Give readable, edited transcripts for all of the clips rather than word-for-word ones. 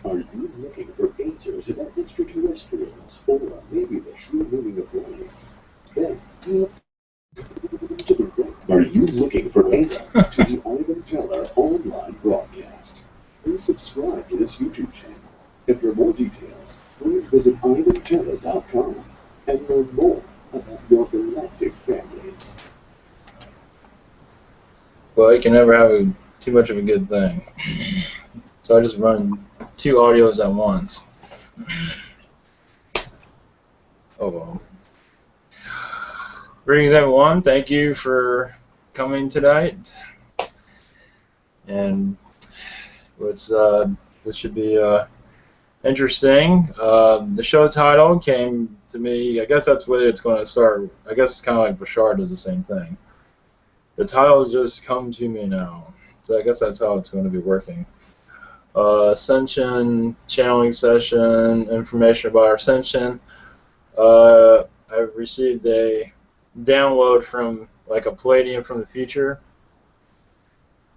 Are you looking for answers about extraterrestrials, or maybe the true meaning of life? Then you to the right. Are you looking for answers to the Ivan Teller online broadcast? Please subscribe to this YouTube channel. And for more details, please visit ivanteller.com and learn more about your galactic families. Well, you can never have too much of a good thing. So I just run 2 audios at once. Oh well. Greetings everyone, thank you for coming tonight. And this should be interesting. The show title came to me, I guess that's where it's going to start. I guess it's kind of like Bashar does the same thing. The title has just come to me now. So I guess that's how it's going to be working. Ascension, channeling session, information about our Ascension. I've received a download from like a Pleiadian from the future.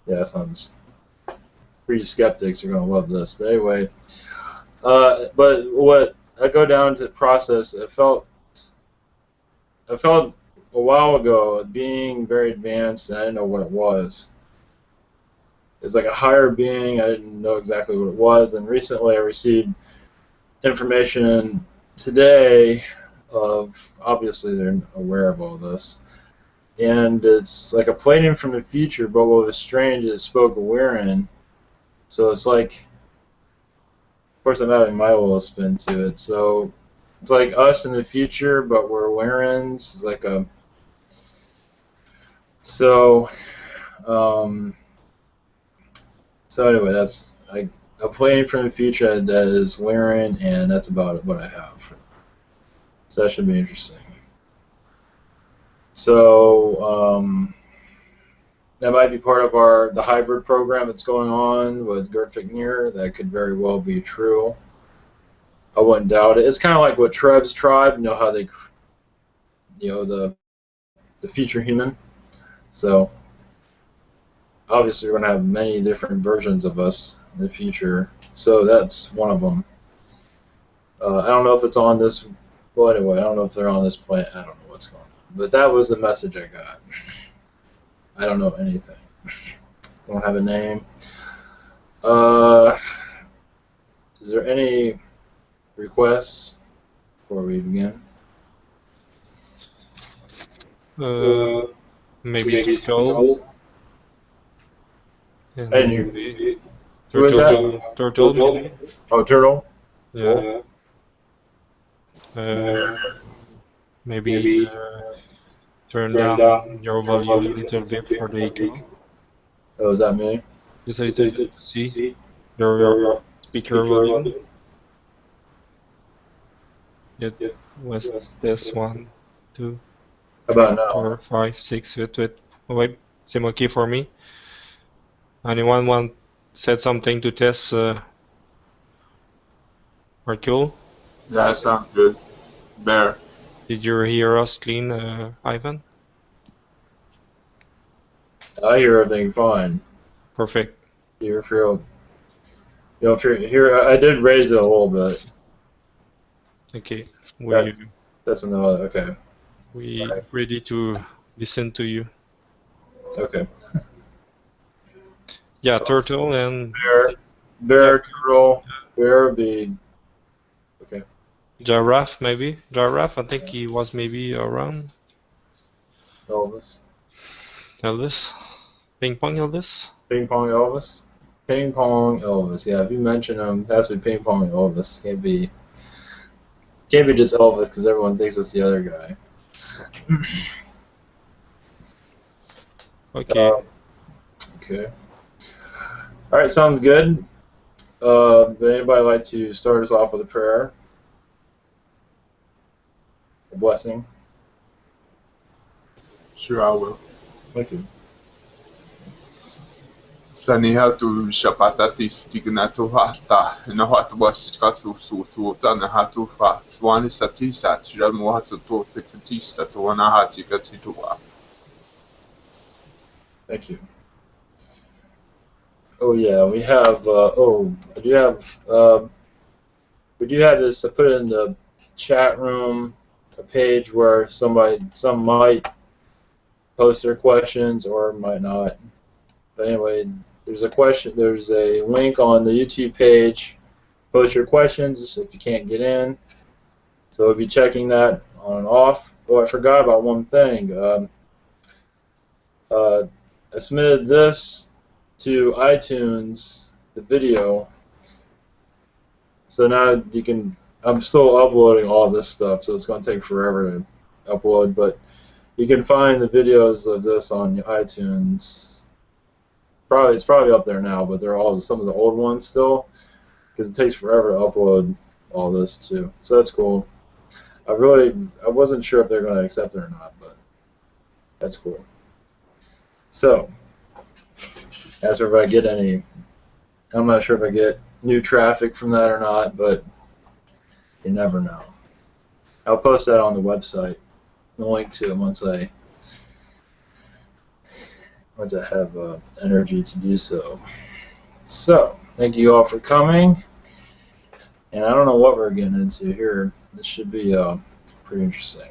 Yeah, that sounds pretty skeptics are going to love this. But anyway, but what I go down to the process, I felt a while ago being very advanced and I didn't know what it was. It's like a higher being. I didn't know exactly what it was, and recently I received information today of, obviously they're aware of all this, and it's like a Pleiadian from the future, but what was strange is it spoke Awarean, so it's like, of course I'm adding my little spin to it, so it's like us in the future, but we're Awareans. It's like a, so anyway, that's a Pleiadian from the future that is Awarean, and that's about what I have. So that should be interesting. So that might be part of the hybrid program that's going on with Gertvignir. That could very well be true. I wouldn't doubt it. It's kind of like what Treb's tribe, you know how they, the future human. So obviously we're going to have many different versions of us in the future. So that's one of them. I don't know if it's on this. Well, anyway, I don't know if they're on this planet. I don't know what's going on. But that was the message I got. I don't know anything. Don't have a name. Is there any requests before we begin? Maybe Turtle. And maybe, who is that? Turtle, maybe. Oh, Turtle? Yeah. Maybe turn down your volume a little bit for the echo. Oh, is that me? Just a little bit. See your speaker volume. It was this 1, 2, 3, 4, 5, 6. Wait, same okay for me. Anyone said something to test Hercule? That sounds good. Bear. Did you hear us clean, Ivan? I hear everything fine. Perfect. If you're here, I did raise it a little bit. Okay. That's another. Okay. We ready to listen to you. Okay. Yeah, Turtle and Bear, Turtle, Bear, be okay. Giraffe, maybe. Giraffe, I think he was maybe around. Elvis. Elvis. Ping Pong Elvis. Ping Pong Elvis. Ping Pong Elvis. Yeah, if you mention him, that's be Ping Pong Elvis. Can't be just Elvis because everyone thinks it's the other guy. Okay. Okay. All right, sounds good. Would anybody like to start us off with a prayer? A blessing? Sure, I will. Thank you. Stanihatu shapatati stignato hata nahat wasikatu sutu tanahatu fa swani satisa tiramuatu to tekutista to anahati katitua. Thank you. Oh yeah, we have. I do have. We do have this. I put it in the chat room, a page where some might post their questions or might not. But anyway, there's a question. There's a link on the YouTube page. Post your questions if you can't get in. So we'll be checking that on and off. Oh, I forgot about one thing. I submitted this to iTunes, the video. So now you can. I'm still uploading all this stuff, so it's going to take forever to upload. But you can find the videos of this on iTunes. It's probably up there now, but they're all some of the old ones still, because it takes forever to upload all this too. So that's cool. I wasn't sure if they're going to accept it or not, but that's cool. So, as for if I get any, I'm not sure if I get new traffic from that or not, but you never know. I'll post that on the website, the link to it once I have energy to do so. So, thank you all for coming. And I don't know what we're getting into here. This should be pretty interesting.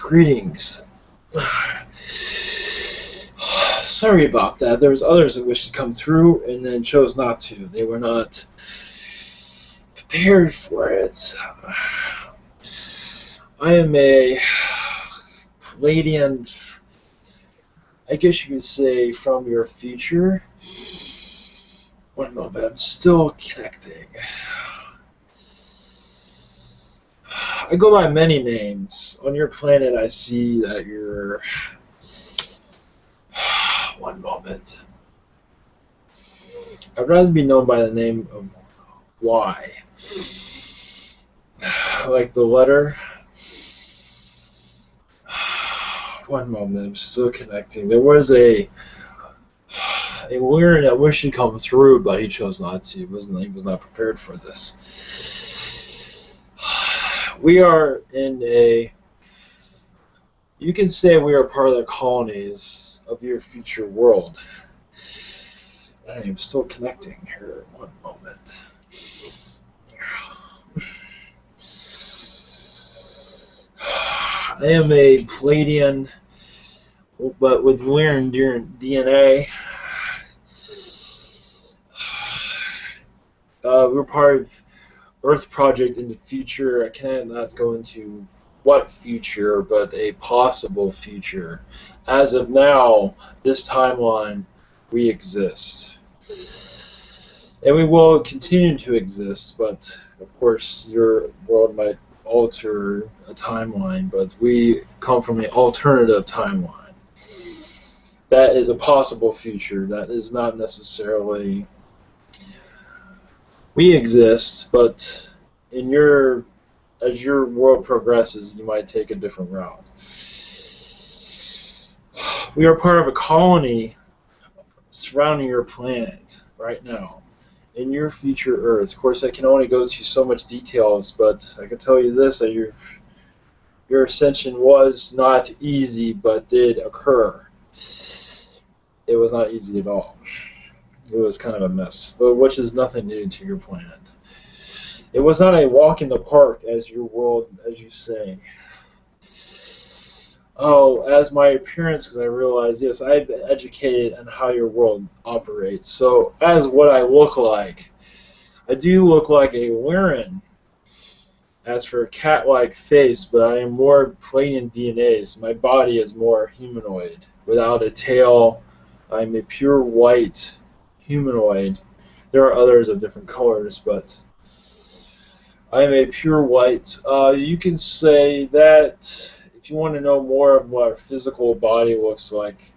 Greetings. Sorry about that. There was others that wished to come through and then chose not to. They were not prepared for it. I am a Pleiadian, I guess you could say, from your future. One moment, I'm still connecting. I go by many names. On your planet, I see that you're... One moment. I'd rather be known by the name of Y. Like the letter. One moment, I'm still connecting. There was a Lyran that wished to come through, but he chose not to. He was not prepared for this. We are in a... You can say we are part of the colonies of your future world. I am still connecting here. One moment. I am a Pleiadian, but with Lyran DNA. We're part of Earth Project in the future. I cannot go into what future, but a possible future. As of now, this timeline, we exist. And we will continue to exist, but of course your world might alter a timeline, but we come from an alternative timeline. That is a possible future. That is not necessarily... We exist, but in your... As your world progresses, you might take a different route. We are part of a colony surrounding your planet right now, in your future Earth. Of course, I can only go to so much details, but I can tell you this, that your ascension was not easy, but did occur. It was not easy at all. It was kind of a mess, but which is nothing new to your planet. It was not a walk in the park, as your world, as you say. Oh, as my appearance, because I realized, yes, I've been educated on how your world operates. So, as what I look like, I do look like a Lyran. As for a cat-like face, but I am more Pleiadian DNA, so my body is more humanoid. Without a tail, I'm a pure white humanoid. There are others of different colors, but... I am a pure white. You can say that if you want to know more of what our physical body looks like,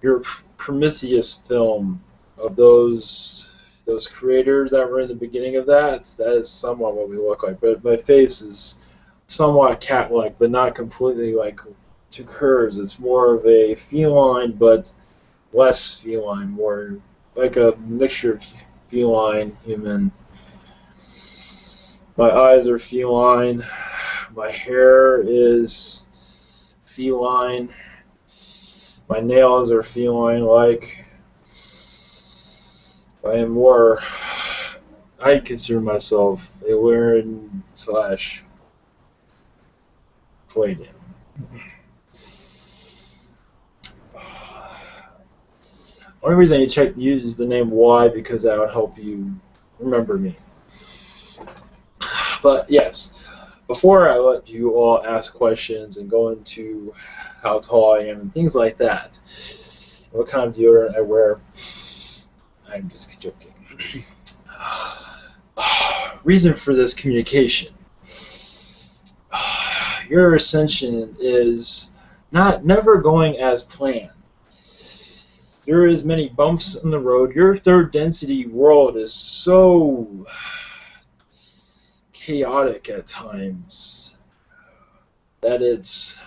your Prometheus film of those creators that were in the beginning of that is somewhat what we look like. But my face is somewhat cat-like, but not completely like to curves. It's more of a feline, but less feline, more like a mixture of feline, human. My eyes are feline. My hair is feline. My nails are feline-like. I am more... I consider myself a Lyran / Pleiadian. Only reason I use the name Y because that would help you remember me. But yes, before I let you all ask questions and go into how tall I am and things like that, what kind of deodorant I wear, I'm just joking. Reason for this communication. Your ascension is never going as planned. There is many bumps in the road. Your third density world is so chaotic at times that it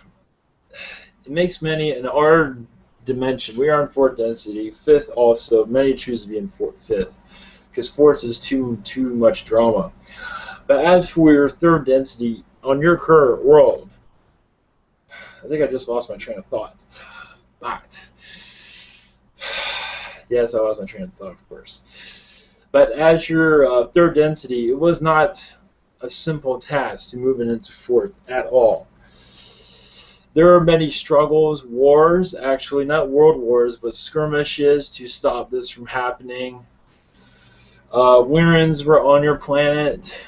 makes many in our dimension. We are in fourth density, fifth also. Many choose to be in fifth because fourth is too much drama. But as for your third density on your current world, I think I just lost my train of thought. But yes, I lost my train of thought, of course. But as your third density, it was not a simple task to move it into fourth at all. There are many struggles, wars, actually not world wars, but skirmishes to stop this from happening. Wyrens were on your planet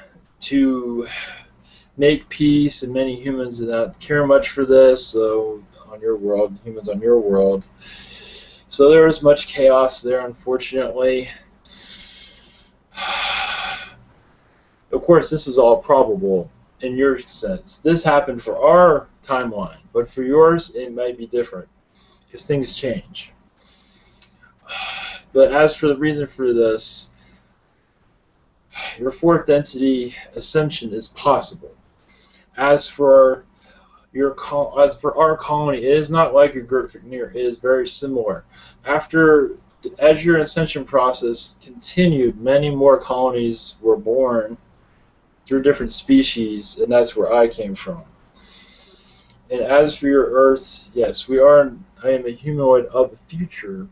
to make peace, and many humans did not care much for this, so on your world, humans on your world. So there was much chaos there, unfortunately. Of course, this is all probable in your sense. This happened for our timeline, but for yours, it might be different, because things change. But as for the reason for this, your fourth density ascension is possible. As for our colony, it is not like your Gertfignir. It is very similar. As your ascension process continued, many more colonies were born through different species, and that's where I came from. And as for your Earth, yes, I am a humanoid of the future.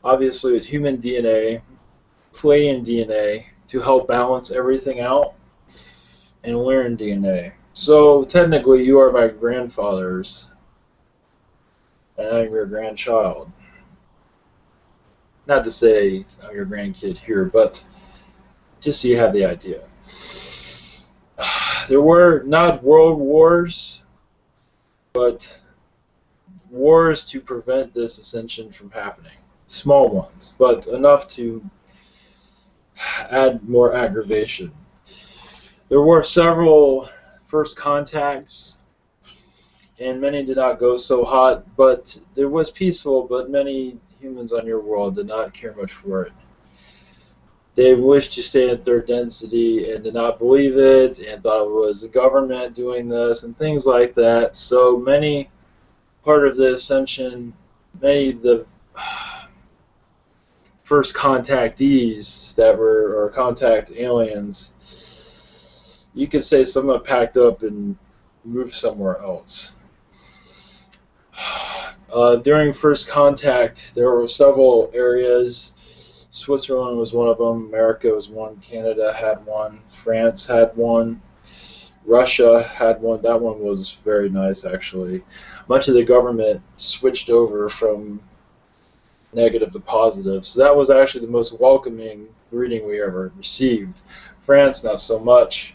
Obviously with human DNA, Pleiadian DNA, to help balance everything out, and Lyran DNA. So technically you are my grandfathers, and I'm your grandchild. Not to say I'm your grandkid here, but just so you have the idea. There were not world wars, but wars to prevent this ascension from happening. Small ones, but enough to add more aggravation. There were several first contacts, and many did not go so hot, but it was peaceful, but many humans on your world did not care much for it. They wished to stay in third density and did not believe it and thought it was the government doing this and things like that. So many part of the ascension, many of the first contactees that were, or contact aliens, you could say someone packed up and moved somewhere else. During first contact, there were several areas. Switzerland was one of them, America was one, Canada had one, France had one, Russia had one. That one was very nice, actually. Much of the government switched over from negative to positive, so that was actually the most welcoming greeting we ever received. France, not so much.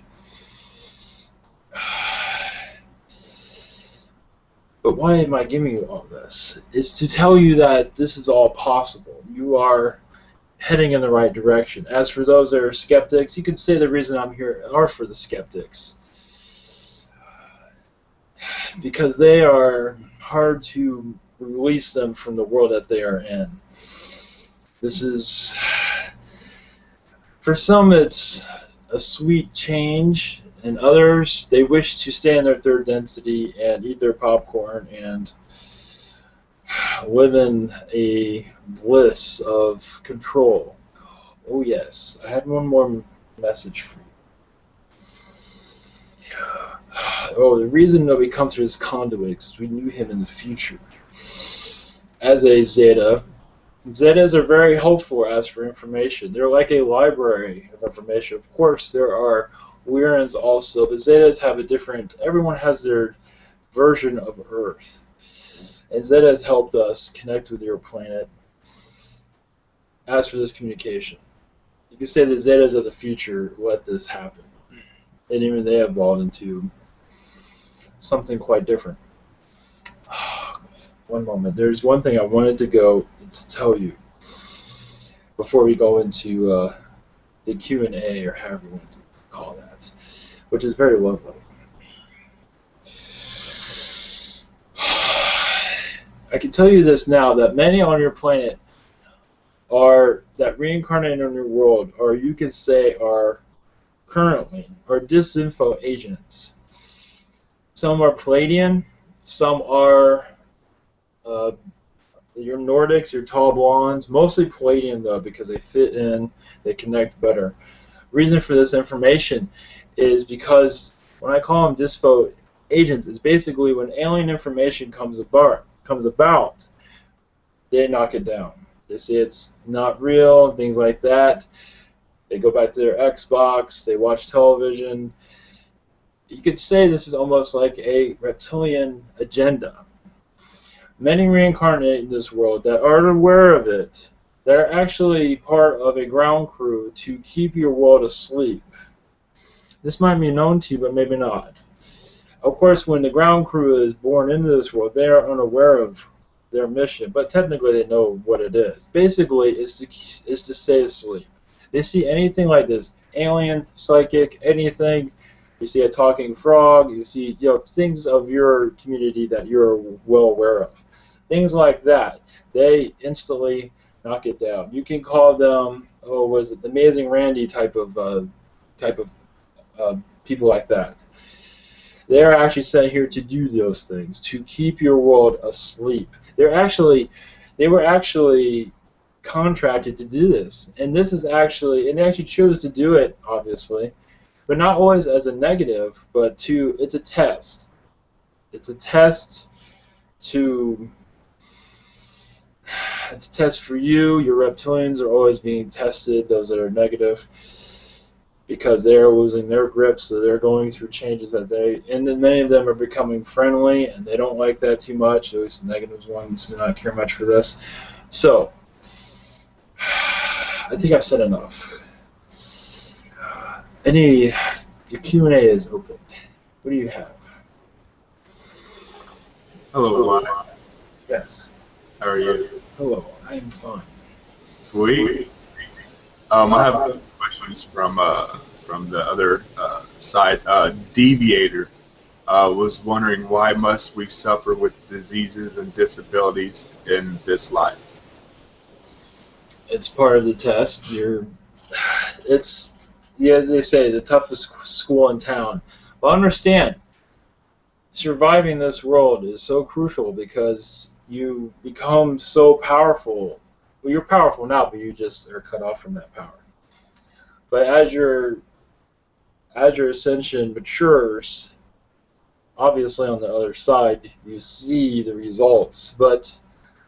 But why am I giving you all this? It's to tell you that this is all possible. You are heading in the right direction. As for those that are skeptics, you could say the reason I'm here are for the skeptics. Because they are hard to release them from the world that they are in. This is, for some it's a sweet change, and others, they wish to stay in their third density and eat their popcorn and live in a bliss of control. Oh yes, I had one more message for you. Oh, the reason that we come through this conduit is we knew him in the future. As a Zeta, Zetas are very helpful as for information. They're like a library of information. Of course, there are Wyrens also, but Zetas have a different, everyone has their version of Earth. And Zeta has helped us connect with your planet as for this communication. You can say the Zetas of the future let this happen. And even they evolved into something quite different. One moment. There's one thing I wanted to tell you before we go into the Q&A, or however you want to call that, which is very lovely. I can tell you this now, that many on your planet that reincarnated on your world, or you could say are disinfo agents. Some are Pleiadian, some are your Nordics, your tall blondes, mostly Pleiadian though, because they fit in, they connect better. Reason for this information is because when I call them disinfo agents, is basically when alien information comes about, they knock it down. They say it's not real, things like that. They go back to their Xbox, they watch television. You could say this is almost like a reptilian agenda. Many reincarnate in this world that aren't aware of it, that are actually part of a ground crew to keep your world asleep. This might be known to you, but maybe not. Of course, when the ground crew is born into this world, they are unaware of their mission, but technically they know what it is. Basically, it's to stay asleep. They see anything like this, alien, psychic, anything. You see a talking frog, you see things of your community that you're well aware of. Things like that, they instantly knock it down. You can call them, was it Amazing Randy type of people like that. They're actually sent here to do those things, to keep your world asleep. They were actually contracted to do this, and they actually chose to do it, obviously, but not always as a negative, but it's a test. It's a test for you. Your reptilians are always being tested, those that are negative, because they're losing their grip, so they're going through changes and then many of them are becoming friendly, and they don't like that too much. At least the negative ones do not care much for this. So, I think I've said enough. The Q&A is open. What do you have? Hello, Mike. Yes. How are you? Hello, I am fine. Sweet. I have questions from the other side. Deviator was wondering, why must we suffer with diseases and disabilities in this life? It's part of the test. As they say, the toughest school in town. But understand, surviving this world is so crucial because you become so powerful. Well, you're powerful now, but you just are cut off from that power. But as your ascension matures, obviously on the other side, you see the results. But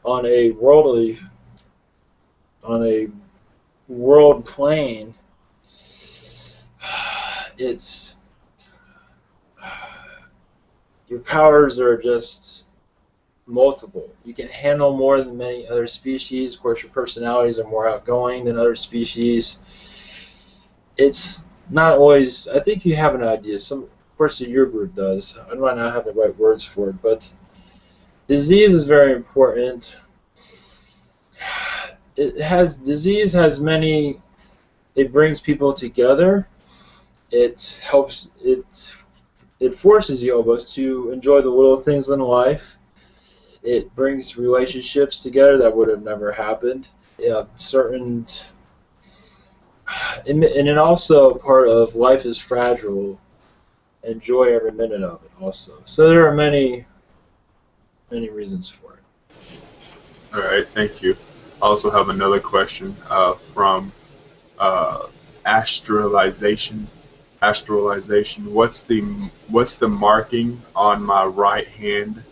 on a world plane, your powers are just multiple. You can handle more than many other species. Of course, your personalities are more outgoing than other species. It's not always. I think you have an idea. Some person in your group does. I might not have the right words for it, but disease is very important. Disease has many. It brings people together. It helps. It forces you almost to enjoy the little things in life. It brings relationships together that would have never happened. And then also part of life is fragile. Enjoy every minute of it also. So there are many reasons for it. All right, thank you. I also have another question from Astralization. What's the marking on my right hand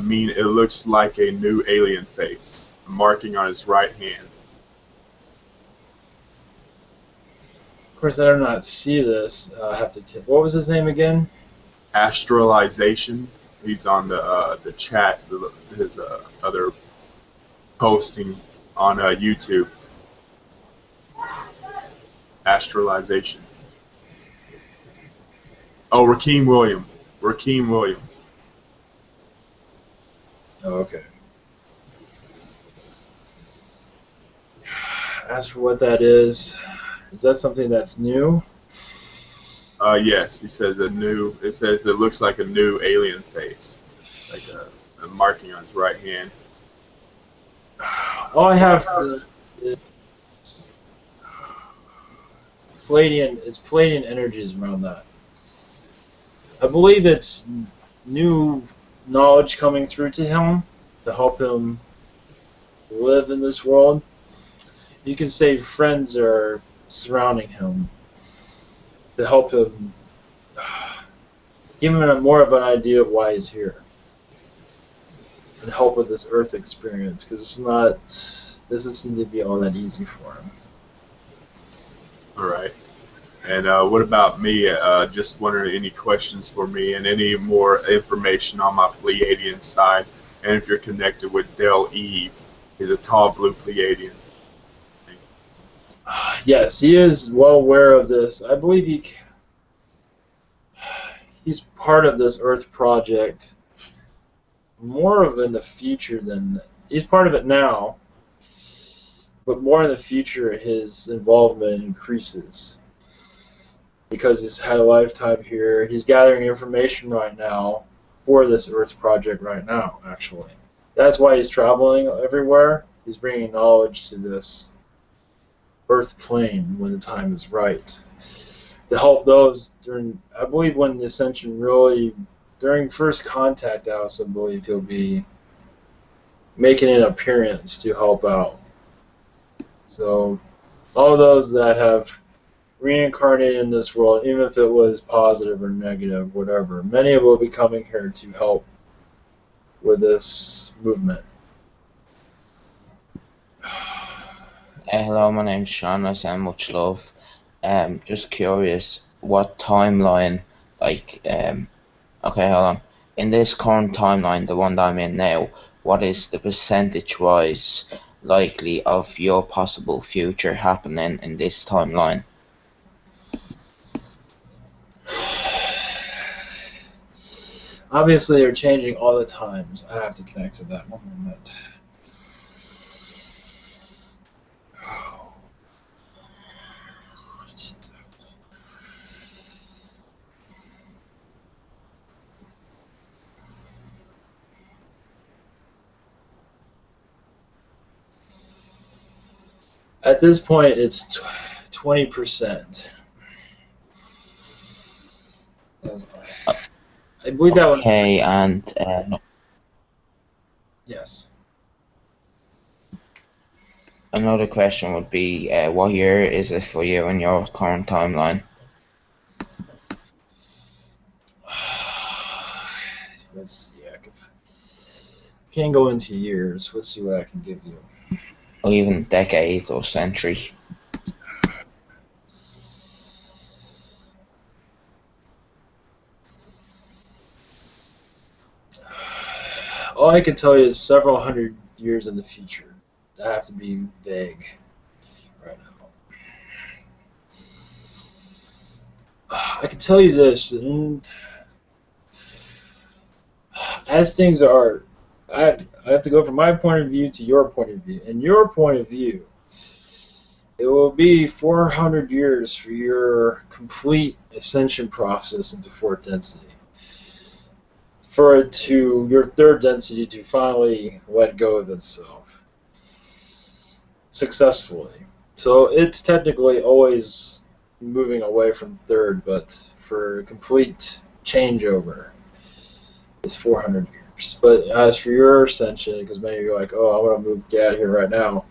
mean? It looks like a new alien face. The marking on his right hand. Of course, I do not see this. I have to. What was his name again? Astralization. He's on the chat. His other posting on YouTube. Astralization. Oh, Rakeem Williams. Oh, okay. As for what that is that something that's new? Yes, he says it says it looks like a new alien face, like a marking on his right hand. All I have is Pleiadian. It's Pleiadian energies around that. I believe it's new knowledge coming through to him to help him live in this world. You can say friends are surrounding him to help him, give him more of an idea of why he's here, and help with this Earth experience, because it's not doesn't seem to be all that easy for him. All right. And what about me? Just wondering, any questions for me and any more information on my Pleiadian side, and if you're connected with Del Eve, he's a tall blue Pleiadian. Yes, he is well aware of this. I believe he's part of this Earth project more of in the future than... He's part of it now, but more in the future his involvement increases. Because he's had a lifetime here. He's gathering information right now for this Earth project right now, actually. That's why he's traveling everywhere. He's bringing knowledge to this Earth plane when the time is right. To help those during, I believe when the Ascension really, during first contact, I also believe he'll be making an appearance to help out. So, all those that have reincarnated in this world, even if it was positive or negative, whatever, many will be coming here to help with this movement. Hello, my name's Sean. I send much love. Just curious, what timeline, like, okay, hold on. In this current timeline, the one that I'm in now, what is the percentage-wise likely of your possible future happening in this timeline? Obviously, they're changing all the times. I have to connect to that one moment. At this point, it's 20%. I believe that one. Okay, and yes. Another question would be, what year is it for you in your current timeline? Let's see. I can't go into years. Let's see what I can give you. Or even decades or centuries? All I can tell you is several hundred years in the future. I have to be vague right now. I can tell you this, and as things are, I have to go from my point of view to your point of view. In your point of view, it will be 400 years for your complete ascension process into fourth density. For it to, your third density to finally let go of itself successfully. So it's technically always moving away from third, but for a complete changeover, it's 400 years. But as for your ascension, because many of you are like, oh, I want to get out of here right now.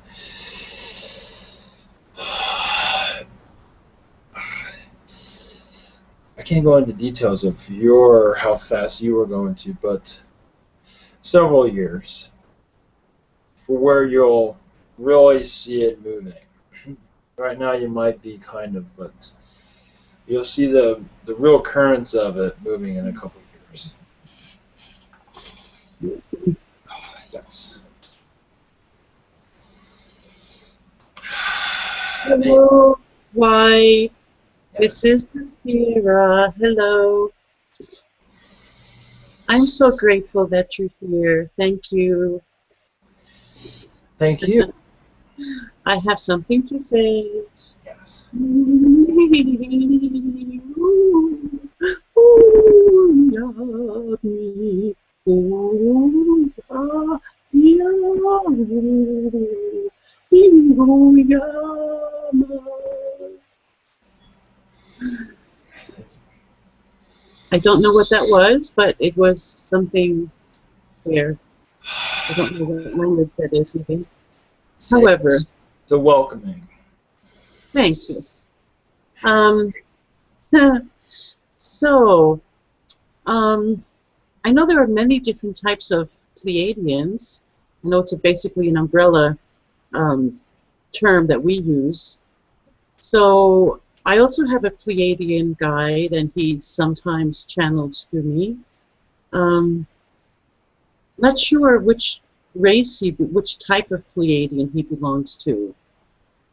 I can't go into details of how fast you are going to, but several years for where you'll really see it moving. Right now you might be kind of, but you'll see the real currents of it moving in a couple of years. Yes. Hello, why? This is Kira. Hello. I'm so grateful that you're here. Thank you. Thank you. I have something to say. Yes. I don't know what that was, but it was something there. I don't know what language that is even. However, so welcoming. Thank you. So, I know there are many different types of Pleiadians. I know it's basically an umbrella term that we use. So I also have a Pleiadian guide, and he sometimes channels through me. Not sure which which type of Pleiadian he belongs to.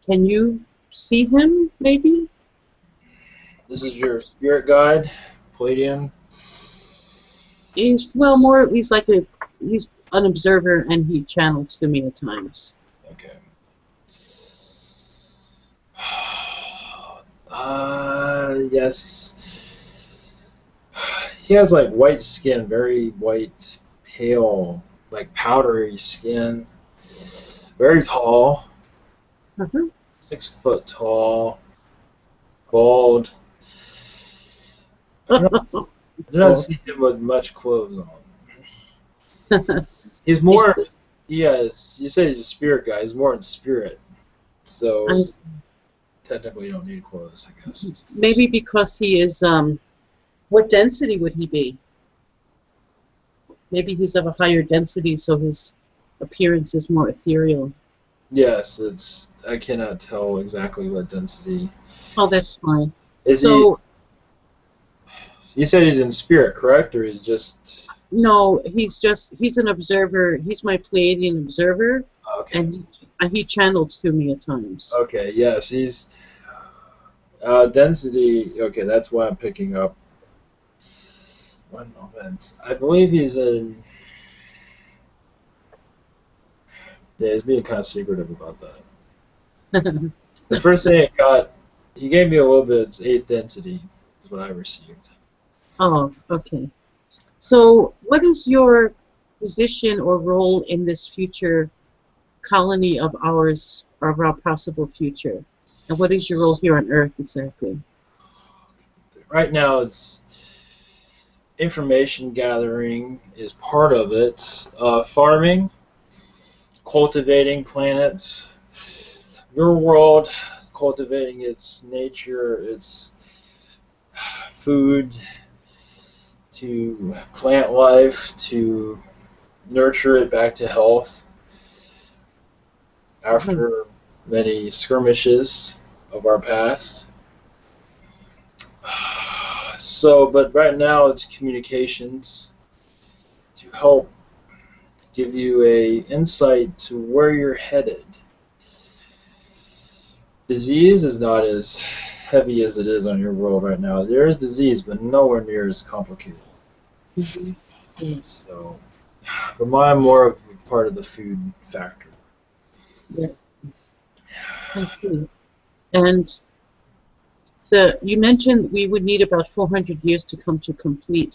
Can you see him, maybe? This is your spirit guide, Pleiadian. He's he's an observer, and he channels to me at times. Okay. Yes. He has like white skin, very white, pale, like powdery skin. Very tall. 6 foot tall. Bald. I do not see him with much clothes on. He's more. Yes, you say he's a spirit guy. He's more in spirit. So technically, you don't need clothes, I guess. Maybe because he is. What density would he be? Maybe he's of a higher density, so his appearance is more ethereal. Yes, it's. I cannot tell exactly what density. Oh, that's fine. Is so, he? You said he's in spirit, correct, or he's just? No, he's an observer. He's my Pleiadian observer, okay. And he channels through me at times. Okay. Yes, he's. Density. Okay, that's why I'm picking up. 1 moment. I believe he's in. Yeah, he's being kind of secretive about that. The first thing I got, he gave me a little bit. It's 8th density, is what I received. Oh, okay. So, what is your position or role in this future colony of ours, or of our possible future? And what is your role here on Earth exactly? Right now, it's information gathering is part of it. Farming, cultivating planets, your world, cultivating its nature, its food, to plant life, to nurture it back to health after many skirmishes of our past. So, but right now it's communications to help give you a insight to where you're headed. Disease is not as heavy as it is on your world right now. There is disease, but nowhere near as complicated. So, but I'm more of a part of the food factor. Yes, I see. And you mentioned we would need about 400 years to come to complete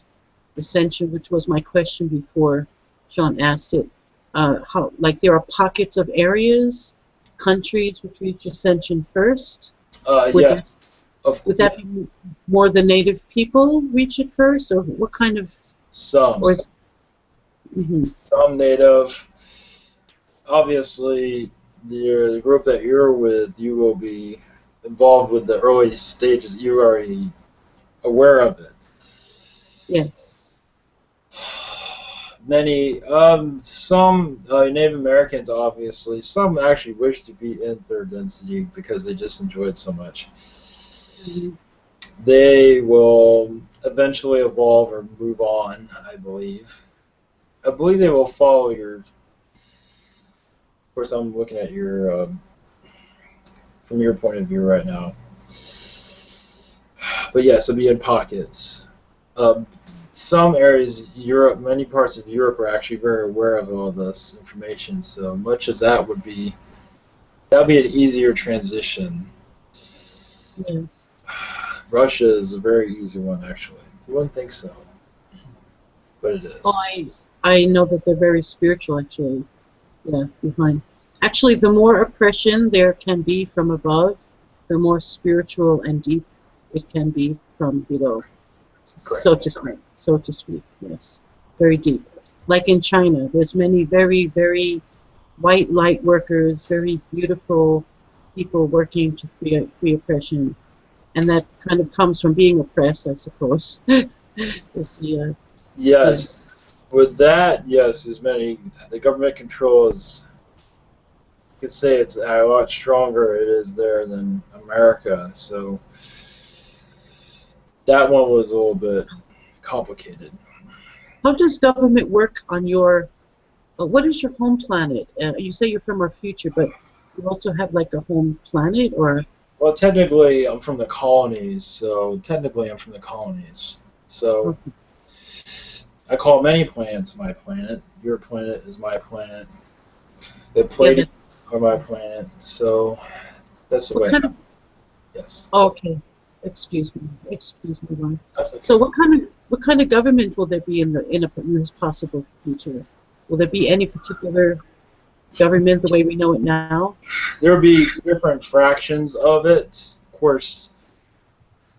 Ascension, which was my question before Sean asked it. How, like, there are pockets of areas, countries which reach Ascension first? Yes. Would that be more the native people reach it first, or what kind of? Some. Some native. Obviously, the group that you're with, you will be involved with the early stages. You're already aware of it. Yes. Many, some Native Americans, obviously, some actually wish to be in 3rd density because they just enjoy it so much. They will eventually evolve or move on, I believe. I believe they will follow your. Of course, I'm looking at your from your point of view right now. But yes, it'll be in pockets. Some areas, Europe, many parts of Europe are actually very aware of all this information. So much of that would be an easier transition. Yes. Russia is a very easy one, actually. You wouldn't think so, but it is. Oh, I know that they're very spiritual, actually. Yeah, behind. Actually, the more oppression there can be from above, the more spiritual and deep it can be from below. Correct. So to speak, yes. Very deep. Like in China, there's many very, very white light workers, very beautiful people working to free oppression. And that kind of comes from being oppressed, I suppose. Yes. With that, yes, the government controls could say it's a lot stronger it is there than America. So that one was a little bit complicated. How does government work on your? What is your home planet? You say you're from our future, but you also have like a home planet, or? Well, technically, I'm from the colonies, so technically I'm from the colonies. So Okay. I call many planets my planet. Your planet is my planet. The Pleiadian are my planet. So that's the way. Yes. Okay. Excuse me, Ron. That's okay. So what kind of government will there be in this possible future? Will there be any particular government the way we know it now? There'll be different fractions of it. Of course,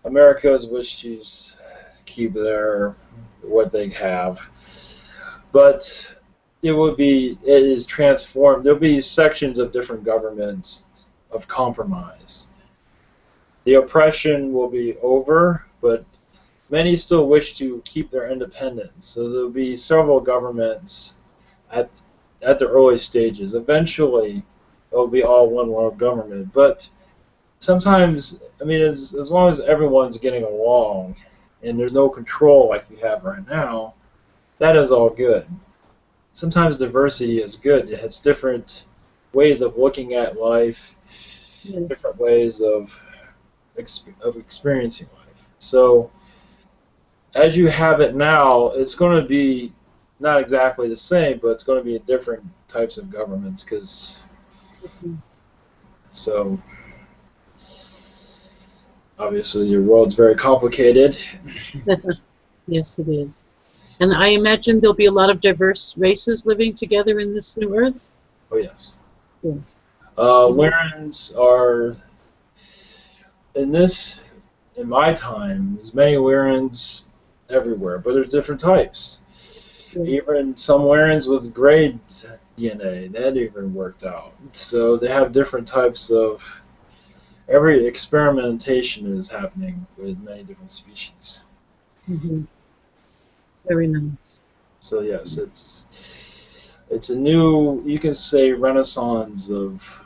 America's wish to keep what they have, but it is transformed. There'll be sections of different governments of compromise. The oppression will be over, but many still wish to keep their independence. So there'll be several governments at the early stages. Eventually, it'll be all one world government. But sometimes, I mean, as long as everyone's getting along and there's no control like we have right now, that is all good. Sometimes diversity is good. It has different ways of looking at life, different ways of experiencing life. So as you have it now, it's going to be not exactly the same, but it's going to be different types of governments so obviously your world's very complicated. Yes, it is. And I imagine there'll be a lot of diverse races living together in this new Earth? Oh, yes. Yes. Lyrans are, in my time, there's many Lyrans everywhere, but there's different types. Even some Lyrans with gray DNA, that even worked out. So they have different types of, every experimentation is happening with many different species. Mm-hmm. Very nice. So yes, it's a new, you can say, renaissance of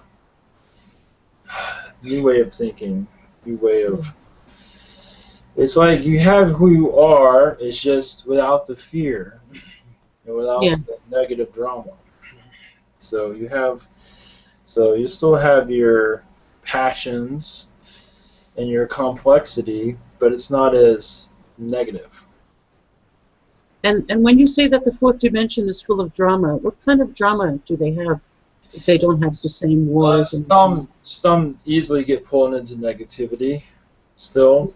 new way of thinking, new way of. It's like you have who you are. It's just without the fear and without the negative drama. So you still have your passions and your complexity, but it's not as negative. And when you say that the fourth dimension is full of drama, what kind of drama do they have if they don't have the same wars? Some easily get pulled into negativity still,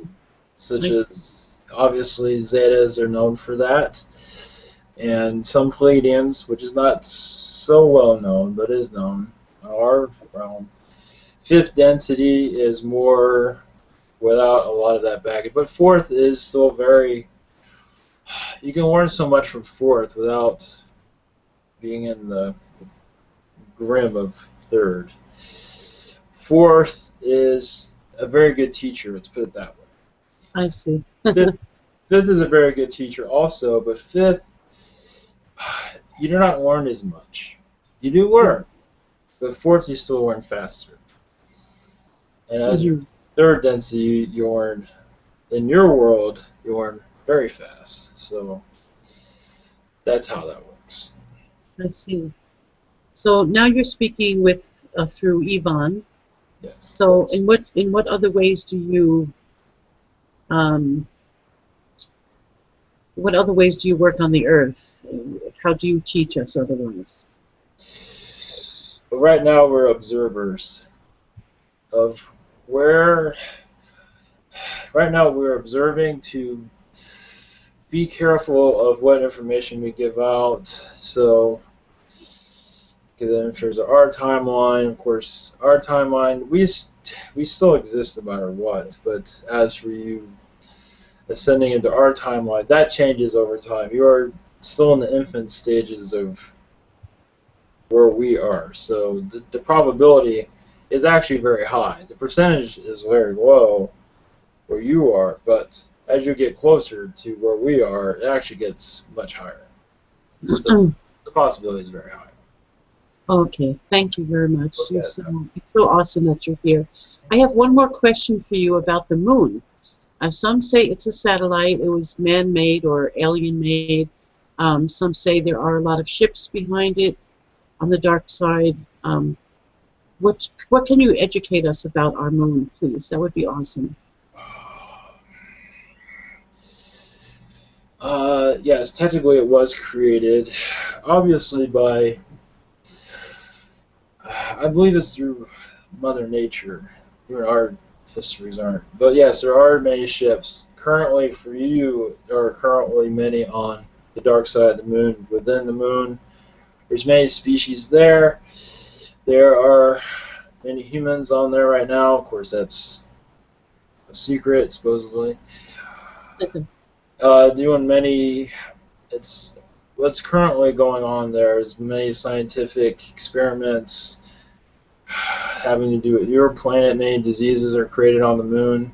such as obviously Zetas are known for that, and some Pleiadians, which is not so well known but is known, are realm. Fifth density is more without a lot of that baggage, but fourth is still very. You can learn so much from fourth without being in the grim of third. Fourth is a very good teacher, let's put it that way. I see. Fifth is a very good teacher also, but fifth, you do not learn as much. You do learn, but fourth you still learn faster. And as your third density, you learn, in your world, you learn very fast. So that's how that works. I see. So now you're speaking with through Yvonne. Yes. So in what other ways do you work on the Earth? How do you teach us otherwise? But right now we're observers of where. Right now we're observing to be careful of what information we give out. So, because then if there's our timeline, of course, our timeline, we still exist no matter what. But as for you ascending into our timeline, that changes over time. You are still in the infant stages of where we are. So the probability is actually very high. The percentage is very low where you are, but as you get closer to where we are, it actually gets much higher. So the possibility is very high. Okay, thank you very much. It's so awesome that you're here. I have one more question for you about the moon. Some say it's a satellite, it was man-made or alien-made. Some say there are a lot of ships behind it on the dark side. What can you educate us about our moon, please? That would be awesome. Yes, technically it was created, obviously by, I believe it's through Mother Nature. Even our histories aren't. But yes, there are many ships. Currently, for you, there are currently many on the dark side of the moon. Within the moon, there's many species there. There are many humans on there right now. Of course, that's a secret, supposedly. Doing many, it's what's currently going on there is many scientific experiments having to do with your planet. Many diseases are created on the moon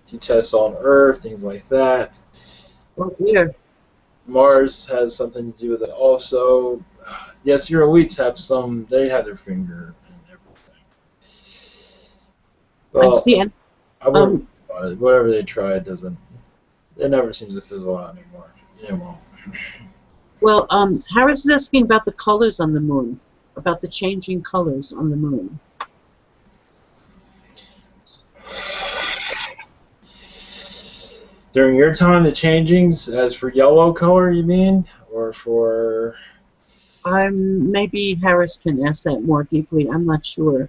to test on Earth, things like that. Oh, dear. Mars has something to do with it also. Yes, your elites have some, they have their finger in everything. Well, I see. And, I wouldn't, whatever they try, it never seems to fizzle out anymore. It won't. Well, Harris is asking about the colors on the moon, about the changing colors on the moon. During your time, the changings, as for yellow color, you mean? Or for... Maybe Harris can ask that more deeply. I'm not sure.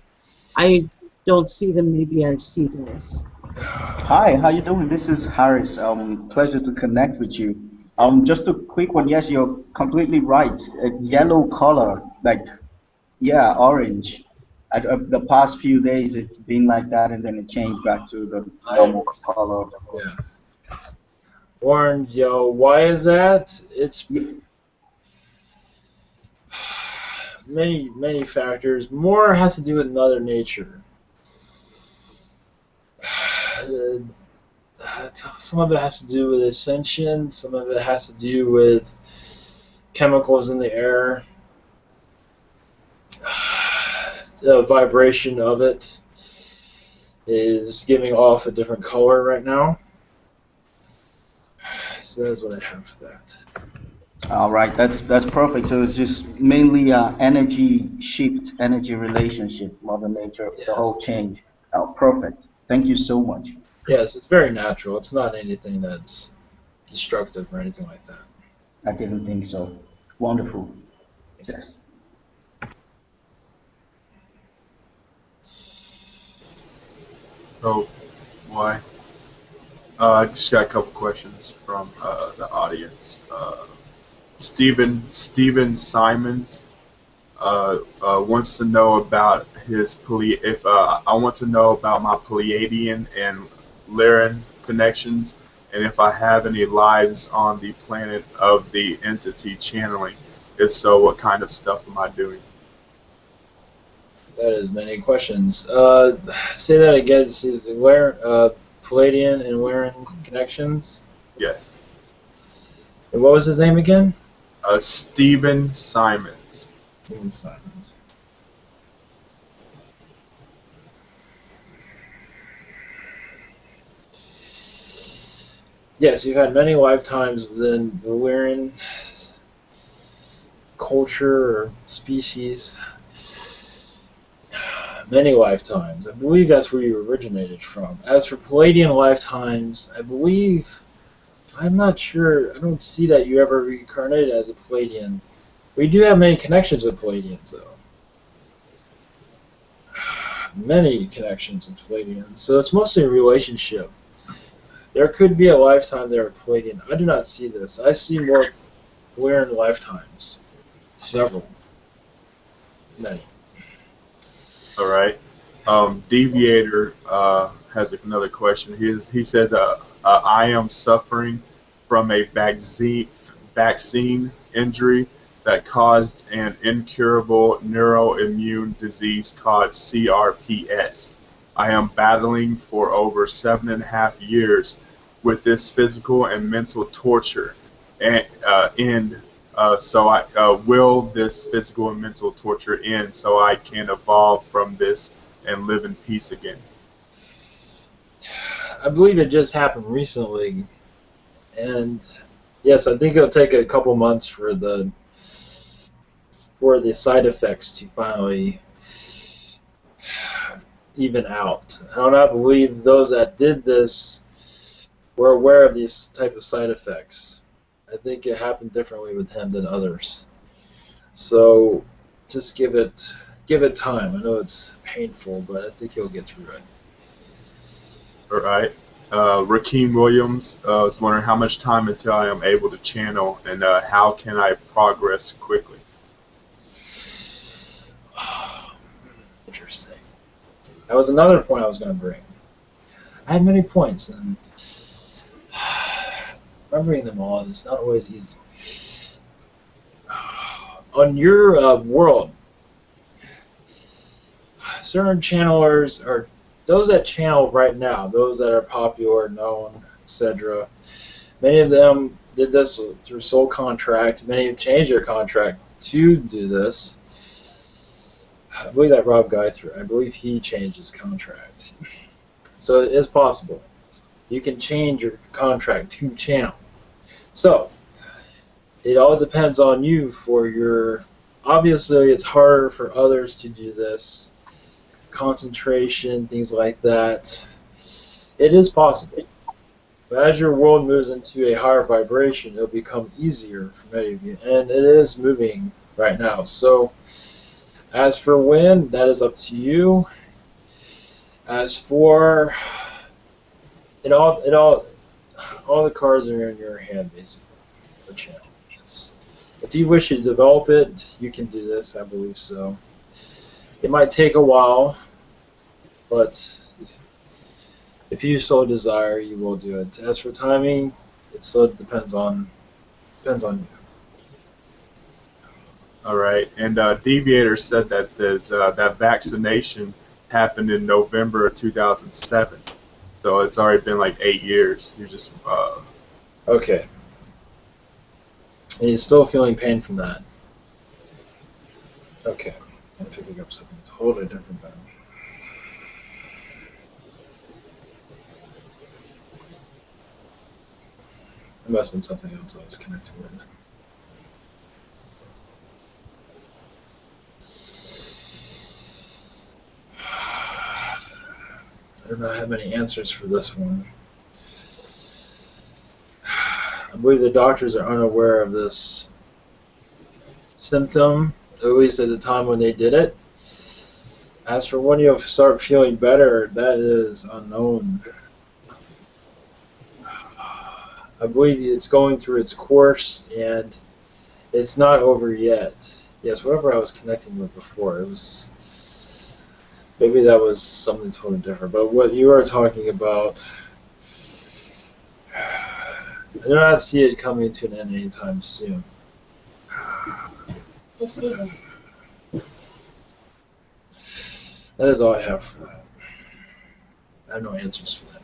I don't see them. Maybe I see this. Hi, how you doing? This is Harris. Pleasure to connect with you. Just a quick one. Yes, you're completely right. Yellow color, like, yeah, orange. The past few days, it's been like that, and then it changed back to the normal color. Yes. Orange, yellow. Why is that? It's many factors. More has to do with Mother Nature. Some of it has to do with Ascension. Some of it has to do with chemicals in the air. The vibration of it is giving off a different color right now. So that's what I have for that. All right, that's perfect. So it's just mainly energy shift, energy relationship, Mother Nature, yes. The whole change. Oh, perfect. Thank you so much. Yes, it's very natural. It's not anything that's destructive or anything like that. I didn't think so. Wonderful. Yes. Oh, why? I just got a couple questions from the audience. Stephen Simons wants to know about his I want to know about my Pleiadian and Lyran connections, and if I have any lives on the planet of the entity channeling. If so, what kind of stuff am I doing? That is many questions. Say that again. Pleiadian and Lyran connections? Yes. And what was his name again? Stephen Simons. Stephen Simons. Yes, you've had many lifetimes within the Lyran culture or species. Many lifetimes. I believe that's where you originated from. As for Pleiadian lifetimes, I'm not sure, I don't see that you ever reincarnated as a Pleiadian. We do have many connections with Pleiadians, though. Many connections with Pleiadians. So it's mostly a relationship. There could be a lifetime there with Pleiadian. I do not see this. I see more Lyran lifetimes. Several. Many. All right. Deviator has another question. He says, I am suffering from a vaccine injury that caused an incurable neuroimmune disease called CRPS. I am battling for over 7.5 years with this physical and mental torture, and Will this physical and mental torture end so I can evolve from this and live in peace again? I believe it just happened recently, and yes, I think it'll take a couple months for the side effects to finally even out. I do not believe those that did this were aware of these type of side effects. I think it happened differently with him than others. So just give it time. I know it's painful, but I think he'll get through it. All right. Rakeem Williams was wondering how much time until I am able to channel, and how can I progress quickly? Interesting. That was another point I was going to bring. I had many points, and remembering them all is not always easy. On your world, certain channelers are those that channel right now, those that are popular, known, etc. Many of them did this through soul contract. Many have changed their contract to do this. I believe that Rob Guthrie, I believe he changed his contract. So it is possible. You can change your contract to channel. So it all depends on you for your... Obviously, it's harder for others to do this. Concentration, things like that. It is possible. But as your world moves into a higher vibration, it'll become easier for many of you. And it is moving right now. So as for when, that is up to you. As for all the cards are in your hand, basically, for channel. If you wish to develop it, you can do this. I believe so. It might take a while, but if you so desire, you will do it. As for timing, it still depends on you. All right, and Deviator said that that vaccination happened in November of 2007, so it's already been like 8 years. You just okay, and you're still feeling pain from that. Okay, I'm picking up something totally different then. It must have been something else I was connected with. I do not have many answers for this one. I believe the doctors are unaware of this symptom, at least at the time when they did it. As for when you'll start feeling better, that is unknown. I believe it's going through its course, and it's not over yet. Yes, whatever I was connecting with before, it was... Maybe that was something totally different. But what you are talking about, I do not see it coming to an end anytime soon. That is all I have for that. I have no answers for that.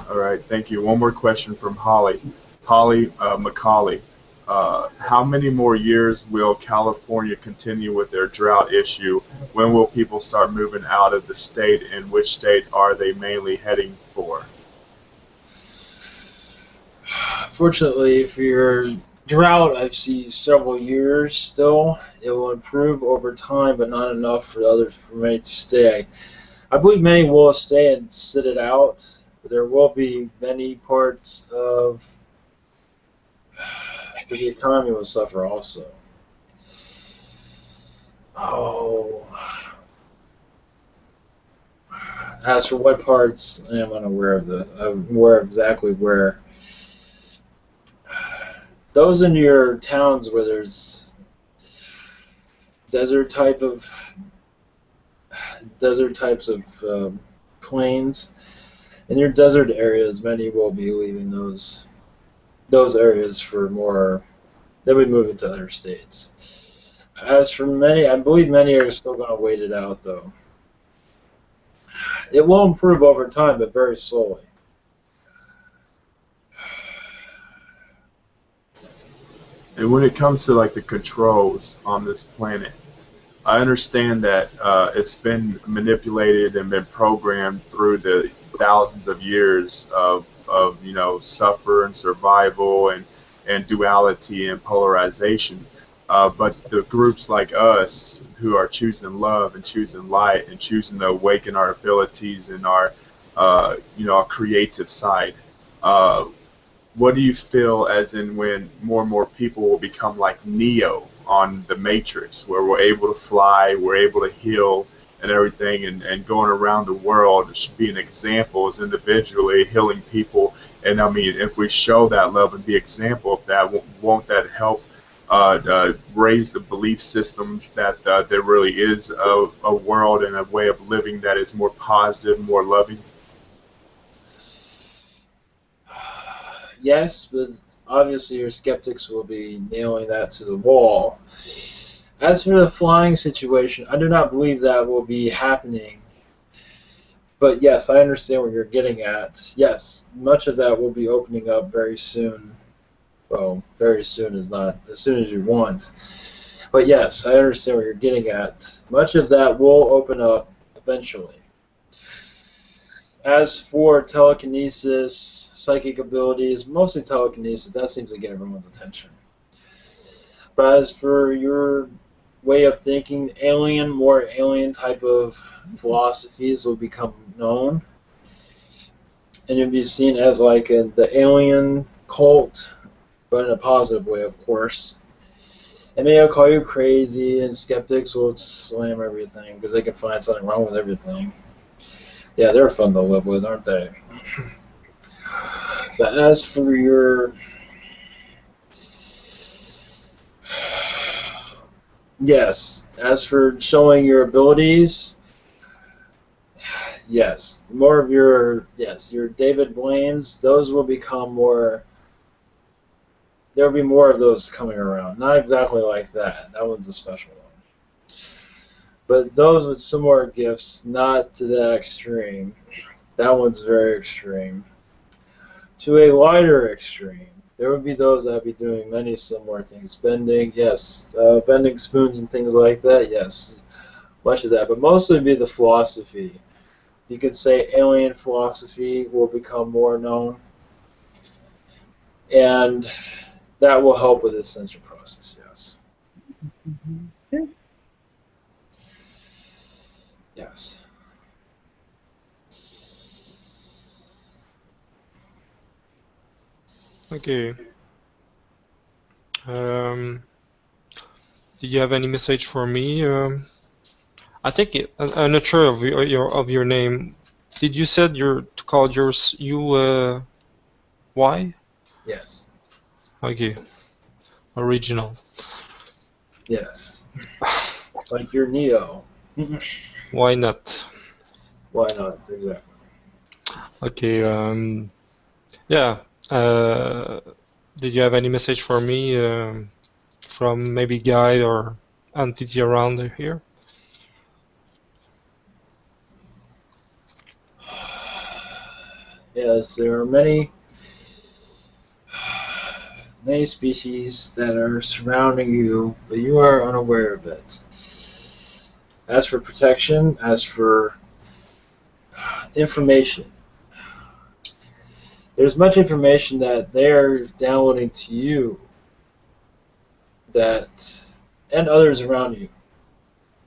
All right, thank you. One more question from Holly. Holly Macaulay. How many more years will California continue with their drought issue? When will people start moving out of the state, and which state are they mainly heading for? Fortunately for your drought, I've seen several years still. It will improve over time, but not enough for many to stay. I believe many will stay and sit it out, but there will be many parts of the economy will suffer also. Oh. As for what parts, I am unaware of this. I'm aware of exactly where. Those in your towns where there's desert types of plains, in your desert areas, many will be leaving those areas for more. They'll be moving to other states. As for many, I believe many are still going to wait it out, though. It will improve over time, but very slowly. And when it comes to like the controls on this planet, I understand that it's been manipulated and been programmed through the thousands of years of suffer and survival and duality and polarization. But the groups like us who are choosing love and choosing light and choosing to awaken our abilities and our our creative side. What do you feel as in when more and more people will become like Neo on the Matrix, where we're able to fly, we're able to heal and everything, and going around the world being examples individually, healing people. And I mean, if we show that love and be example of that, won't that help raise the belief systems that there really is a world and a way of living that is more positive, more loving? Yes, but obviously your skeptics will be nailing that to the wall. As for the flying situation, I do not believe that will be happening. But yes, I understand what you're getting at. Yes, much of that will be opening up very soon. Well, very soon is not as soon as you want. But yes, I understand what you're getting at. Much of that will open up eventually. As for telekinesis, psychic abilities, mostly telekinesis, that seems to get everyone's attention. But as for your way of thinking, more alien type of philosophies will become known. And you'll be seen as like the alien cult, but in a positive way, of course. And maybe I'll call you crazy, and skeptics will slam everything because they can find something wrong with everything. Yeah, they're fun to live with, aren't they? But as for your... Yes, as for showing your abilities, yes, more of your David Blaine's, those will become more... There will be more of those coming around. Not exactly like that. That one's a special one. But those with similar gifts, not to that extreme. That one's very extreme. To a lighter extreme, there would be those that would be doing many similar things. Bending, yes. Bending spoons and things like that, yes. Much of that. But mostly be the philosophy. You could say alien philosophy will become more known. And that will help with the ascension process, yes. Yes. Okay. Do you have any message for me? I think I'm not sure of your name. Did you said you're called yours Y? Yes. Okay. Original. Yes. Like you're Neo. Why not? Why not? Exactly. Okay. Yeah. Did you have any message for me from maybe Guy or entity around here? Yes, there are many species that are surrounding you, but you are unaware of it. As for protection, as for information, there's much information that they're downloading to you and others around you.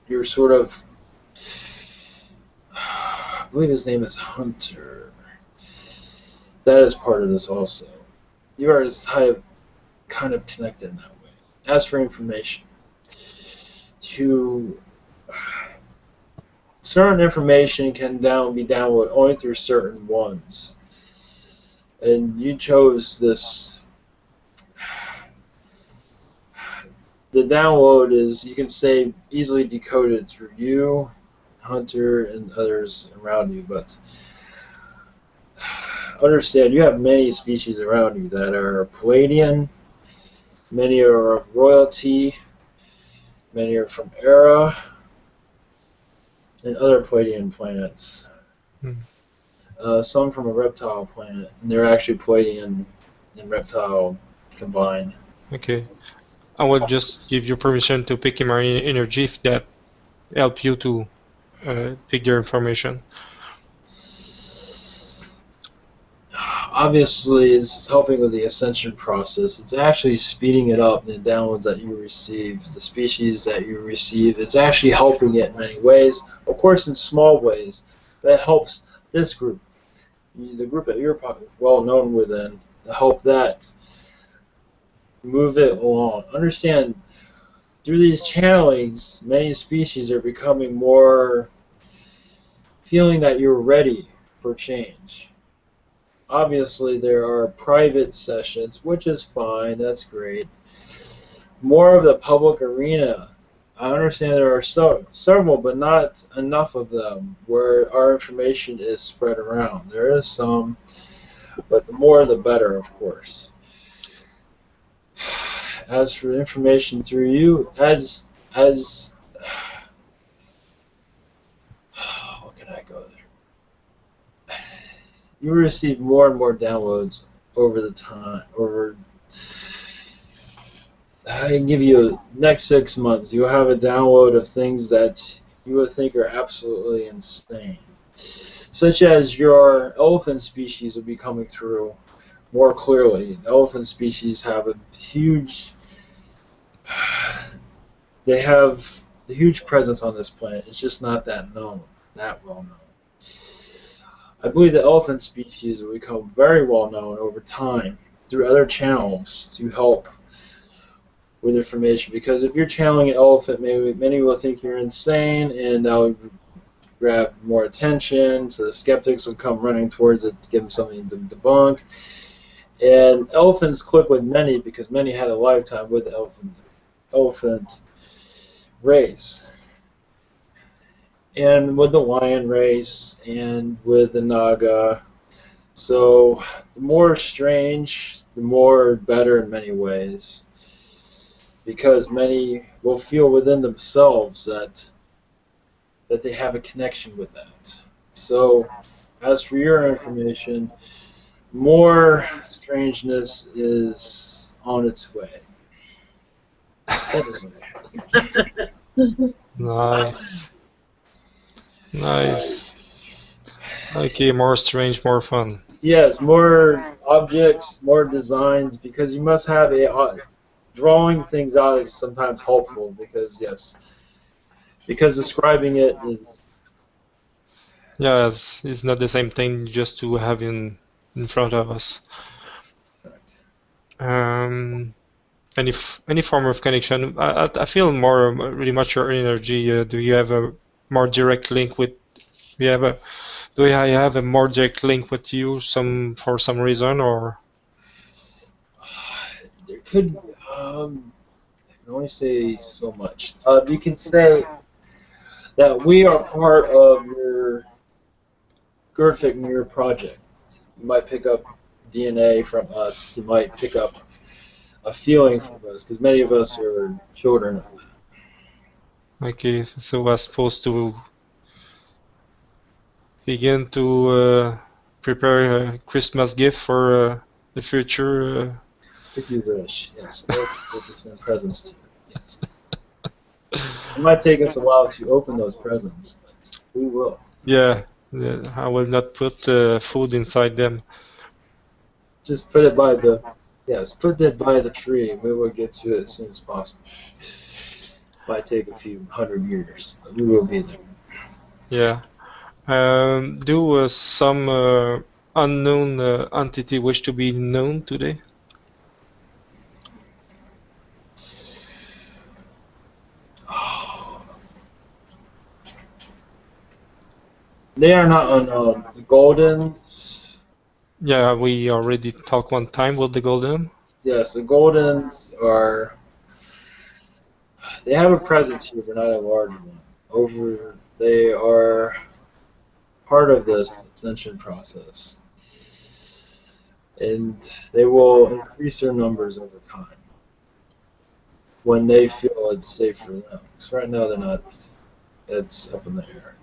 You're sort of, I believe his name is Hunter. That is part of this also. You are just kind of connected in that way. As for information, certain information can be downloaded only through certain ones. And you chose this. The download is, you can say, easily decoded through you, Hunter, and others around you, but understand you have many species around you that are Pleiadian, many are of royalty, many are from Era, and other Pleiadian planets. Some from a reptile planet, and they're actually Pleiadian and reptile combined. Okay. I will just give you permission to pick my energy if that help you to pick their information. Obviously, it's helping with the ascension process. It's actually speeding it up, the downloads that you receive, the species that you receive. It's actually helping it in many ways. Of course, in small ways. That helps this group, the group that you're well known within, to help that move it along. Understand, through these channelings, many species are becoming more feeling that you're ready for change. Obviously, there are private sessions, which is fine, that's great. More of the public arena. I understand there are several, but not enough of them where our information is spread around. There is some, but the more the better, of course. As for information through you, as what can I go through? You receive more and more downloads over the time. I can give you next 6 months. You'll have a download of things that you would think are absolutely insane, such as your elephant species will be coming through more clearly. Elephant species have a huge. They have a huge presence on this planet. It's just not that well known. I believe the elephant species will become very well known over time through other channels to help with information. Because if you're channeling an elephant, many will think you're insane, and that will grab more attention. So the skeptics will come running towards it to give them something to debunk. And elephants click with many because many had a lifetime with the elephant race. And with the lion race, and with the naga. So the more strange, the more better in many ways. Because many will feel within themselves that they have a connection with that. So as for your information, more strangeness is on its way. Nice. Nice. Okay, more strange, more fun. Yes, more objects, more designs, because you must have a drawing things out is sometimes helpful because because describing it is. Yeah, it's not the same thing just to have in front of us. Any form of connection. I feel more really much your energy. Do you have a more direct link with? Do I have a more direct link with you for some reason, or? There could. I can only say so much. You can say that we are part of your Gurfik Mirror project. You might pick up DNA from us. You might pick up a feeling from us, because many of us are children of that. Okay, so we're supposed to begin to prepare a Christmas gift for the future. If you wish, yes. Or to send presents to you, yes. It might take us a while to open those presents, but we will. Yeah, I will not put food inside them. Just put it by the tree. We will get to it as soon as possible. Might take a few hundred years, but we will be there. Yeah. Do some unknown entity wish to be known today? They are not unknown. The Goldens. Yeah, we already talked one time with the Golden. Yes, the Goldens are. They have a presence here, but not a large one. They are part of this ascension process, and they will increase their numbers over time when they feel it's safe for them. Because right now they're not. It's up in the air.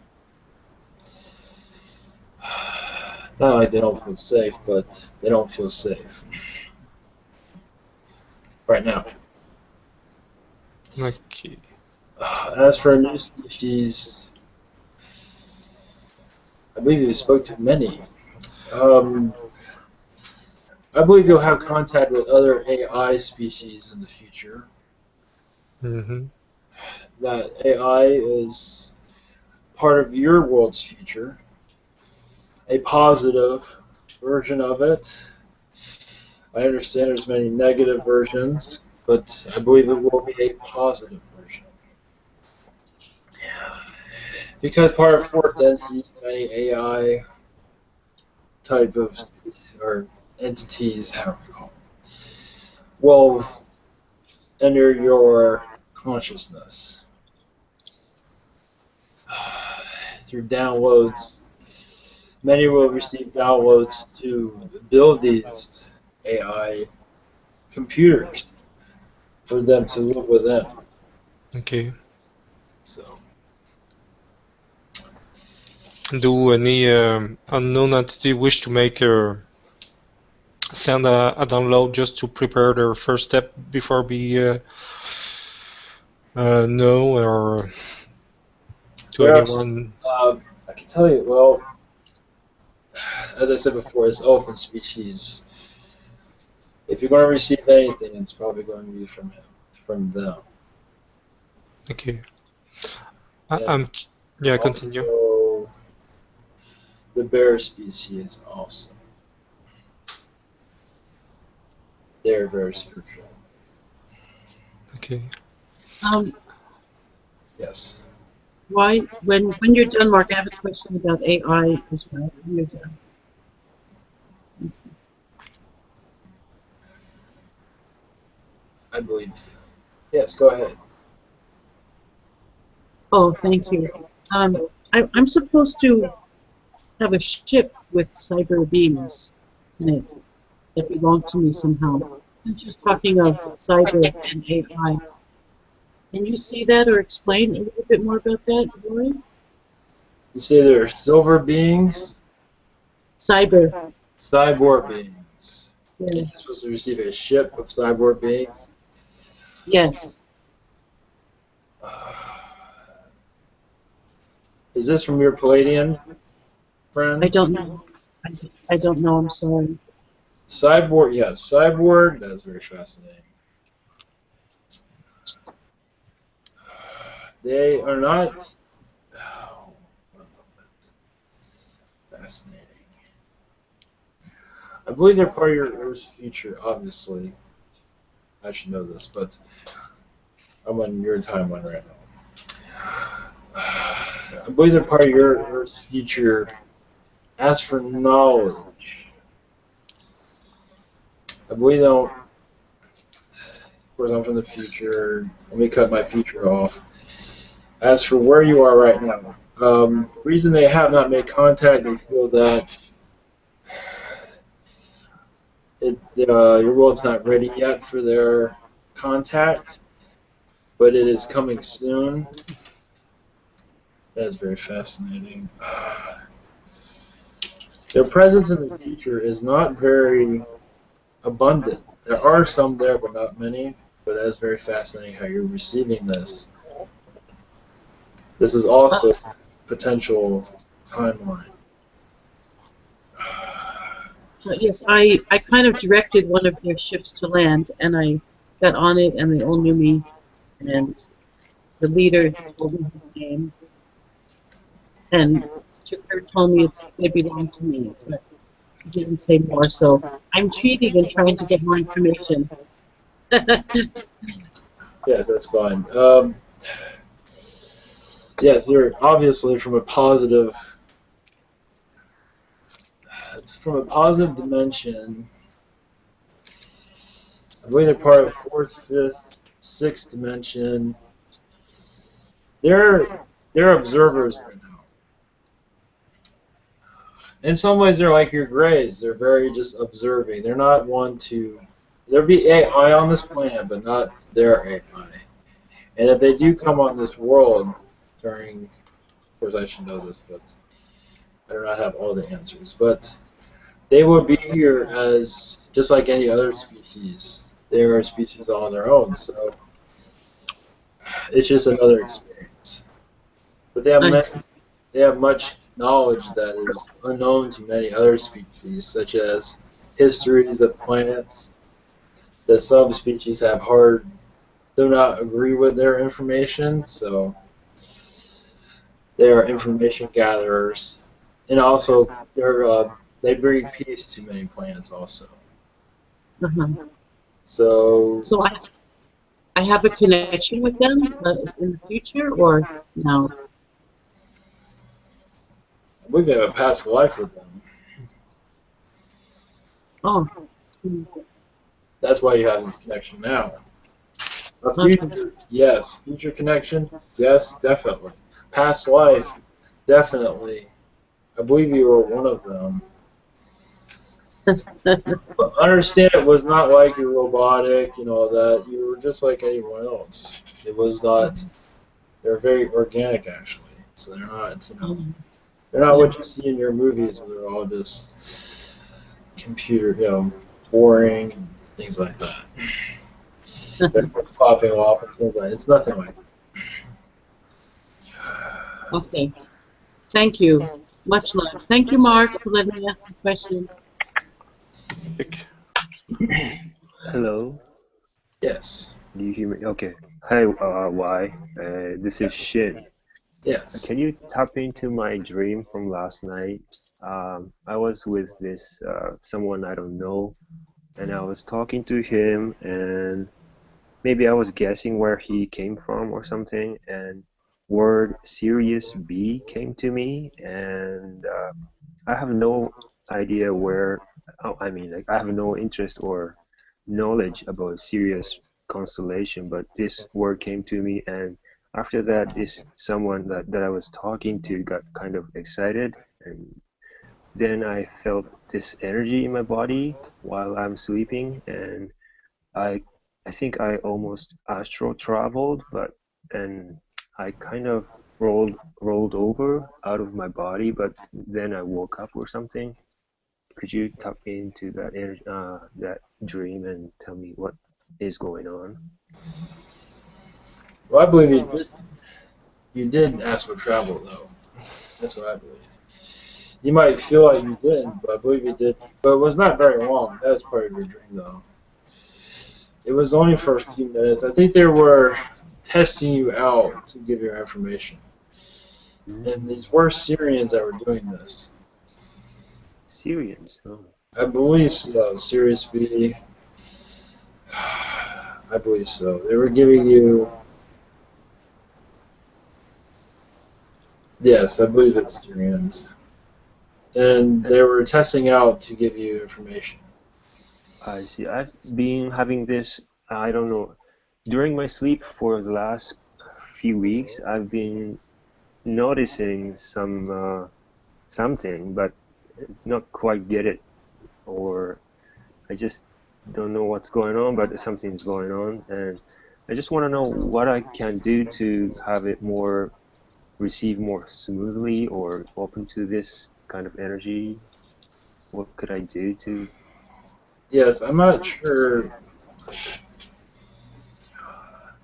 Not like they don't feel safe, but they don't feel safe right now. Okay. As for a new species, I believe you spoke to many. I believe you'll have contact with other AI species in the future. Mm-hmm. That AI is part of your world's future, a positive version of it. I understand there's many negative versions, but I believe it will be a positive version. Because part of fourth density, many AI type of or entities, however you call them, will enter your consciousness through downloads. Many will receive downloads to build these AI computers for them to live with them. Okay. So, Do any unknown entity wish to make send a download just to prepare their first step before we know or to there are, anyone? I can tell you, well, as I said before, it's elephant species. If you're going to receive anything, it's probably going to be from him, from them. Okay. And Yeah, continue. also, the bear species also. They're very spiritual. Okay. Yes. Why, when you're done, Mark, I have a question about AI as well. When you're done. I believe. Yes, go ahead. Oh, thank you. I'm supposed to have a ship with cyber beings in it that belong to me somehow. Since you're talking of cyber and AI, can you see that or explain a little bit more about that, Roy? You say they're silver beings? Cyber. Cyborg beings. Yeah. You're supposed to receive a ship of cyborg beings? Yes. Is this from your Pleiadian friend? I don't know. I don't know. I'm sorry. Cyborg, yes, cyborg. That's very fascinating. They are not. Oh, one moment. Fascinating. I believe they're part of your Earth's future. Obviously, I should know this, but I'm on your timeline right now. I believe they're part of your Earth's future. As for knowledge, I believe they don't. Of course, I'm from the future. Let me cut my future off. As for where you are right now, reason they have not made contact, they feel that your world's not ready yet for their contact, but it is coming soon. That is very fascinating. Their presence in the future is not very abundant. There are some there, but not many. But that is very fascinating how you're receiving this. This is also potential timeline. Yes, I kind of directed one of their ships to land, and I got on it, and they all knew me, and the leader told me his name, and Chipper told me they belong to me, but he didn't say more, so I'm cheating and trying to get more information. Yes, that's fine. Yes, you're obviously from a positive. It's from a positive dimension. I believe they're part of fourth, fifth, sixth dimension. They're observers right now. In some ways, they're like your grays. They're very just observing. They're not one to. There'll be AI on this planet, but not their AI. And if they do come on this world during, of course, I should know this, but I do not have all the answers. But they will be here as just like any other species. They are a species all on their own. So It's just another experience. But they have I see. they have much knowledge that is unknown to many other species, such as histories of planets. The subspecies have hard do not agree with their information, so they are information gatherers, and also they bring peace to many planets also. Uh-huh. So So I have a connection with them in the future, or no? we have a past life with them. Oh, hmm, That's why you have this connection now. A okay. future, yes. Future connection, yes, definitely. Past life, definitely. I believe you were one of them. But understand it was not like you're robotic, you know, that you were just like anyone else. It was not, they're very organic actually. So they're not, you know, Um, they're not yeah. what you see in your movies where they're all just computer, you know, boring and things like that. They're popping off and things like that. It's nothing like that. Okay. Thank you. Much love. Thank you, Mark, for letting me ask the question. Hello, Yes. do you hear me? Okay. Hi, Y. This is Shin. Yes. Can you tap into my dream from last night? I was with this someone I don't know, and I was talking to him, and maybe I was guessing where he came from or something, and word Sirius B came to me, and I have no idea where. Oh, I mean, like I have no interest or knowledge about Sirius constellation, but this word came to me, and after that, this someone that I was talking to got kind of excited, and then I felt this energy in my body while I'm sleeping, and I I think I almost astral traveled, but and I kind of rolled over out of my body, but then I woke up or something. Could you tap into that energy, that dream, and tell me what is going on? Well, I believe you did astral travel though. That's what I believe. You might feel like you didn't, but I believe you did. But it was not very long. That was part of your dream though. It was only for a few minutes. I think they were testing you out to give your information. And Mm, these were Syrians that were doing this. Syrians. Oh, I believe so. Sirius B. I believe so. They were giving you. Yes, I believe it's Syrians. And and they were testing out to give you information. I see. I've been having this, I don't know, during my sleep for the last few weeks, I've been noticing something, but not quite get it, or I just don't know what's going on, but something's going on, and I just want to know what I can do to have it more receive more smoothly or open to this kind of energy. What could I do to? Yes, I'm not sure.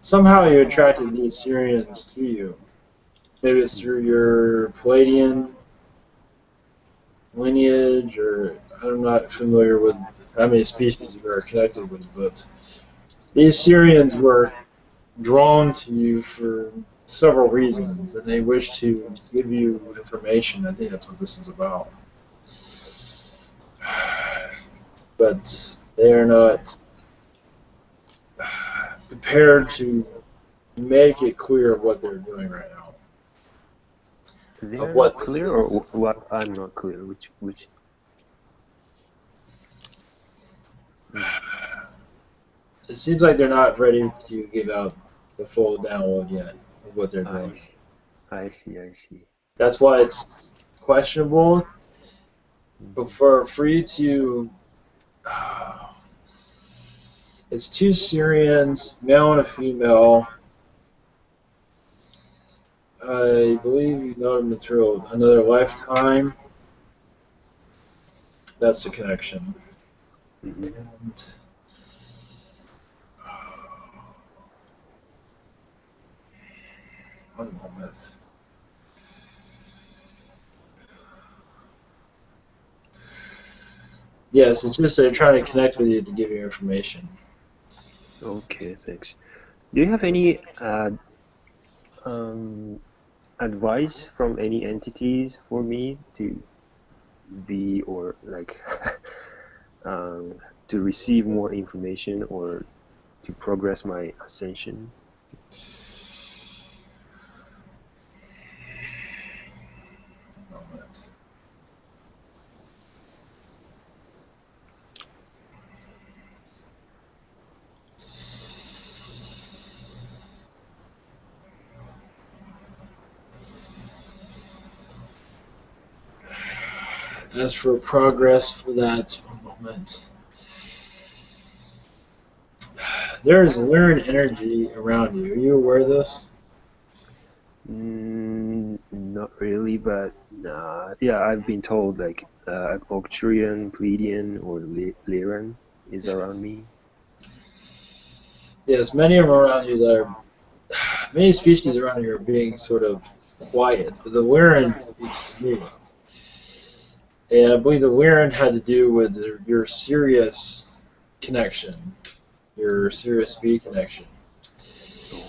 Somehow you attracted these Syrians to you. Maybe it's through your Pleiadian lineage, or I'm not familiar with how many species you are connected with, but these Syrians were drawn to you for several reasons, and they wish to give you information. I think that's what this is about. But they are not prepared to make it clear what they're doing right now, They of are not what this clear, is. or what? I'm not clear. Which? Mm, It seems like they're not ready to give out the full download yet of what they're I doing. see. I see. I see. That's why it's questionable. But Mhm. for you to, it's two Syrians, male and a female. I believe you know them through another lifetime. That's the connection. Mhm. And One moment. Yes, it's just they're trying to connect with you to give you information. Okay, thanks. Do you have any advice from any entities for me to be or like to receive more information or to progress my ascension? One moment. As for progress for that, one moment. There is weird energy around you. Are you aware of this? Not really, but yeah, I've been told like Arcturian, Pleiadian, or Lyran is around me. Yes, many of them around you that are many species around you are being sort of quiet, but the Lyran speaks to me. And I believe the Lyran had to do with your Sirius connection, your Sirius B connection.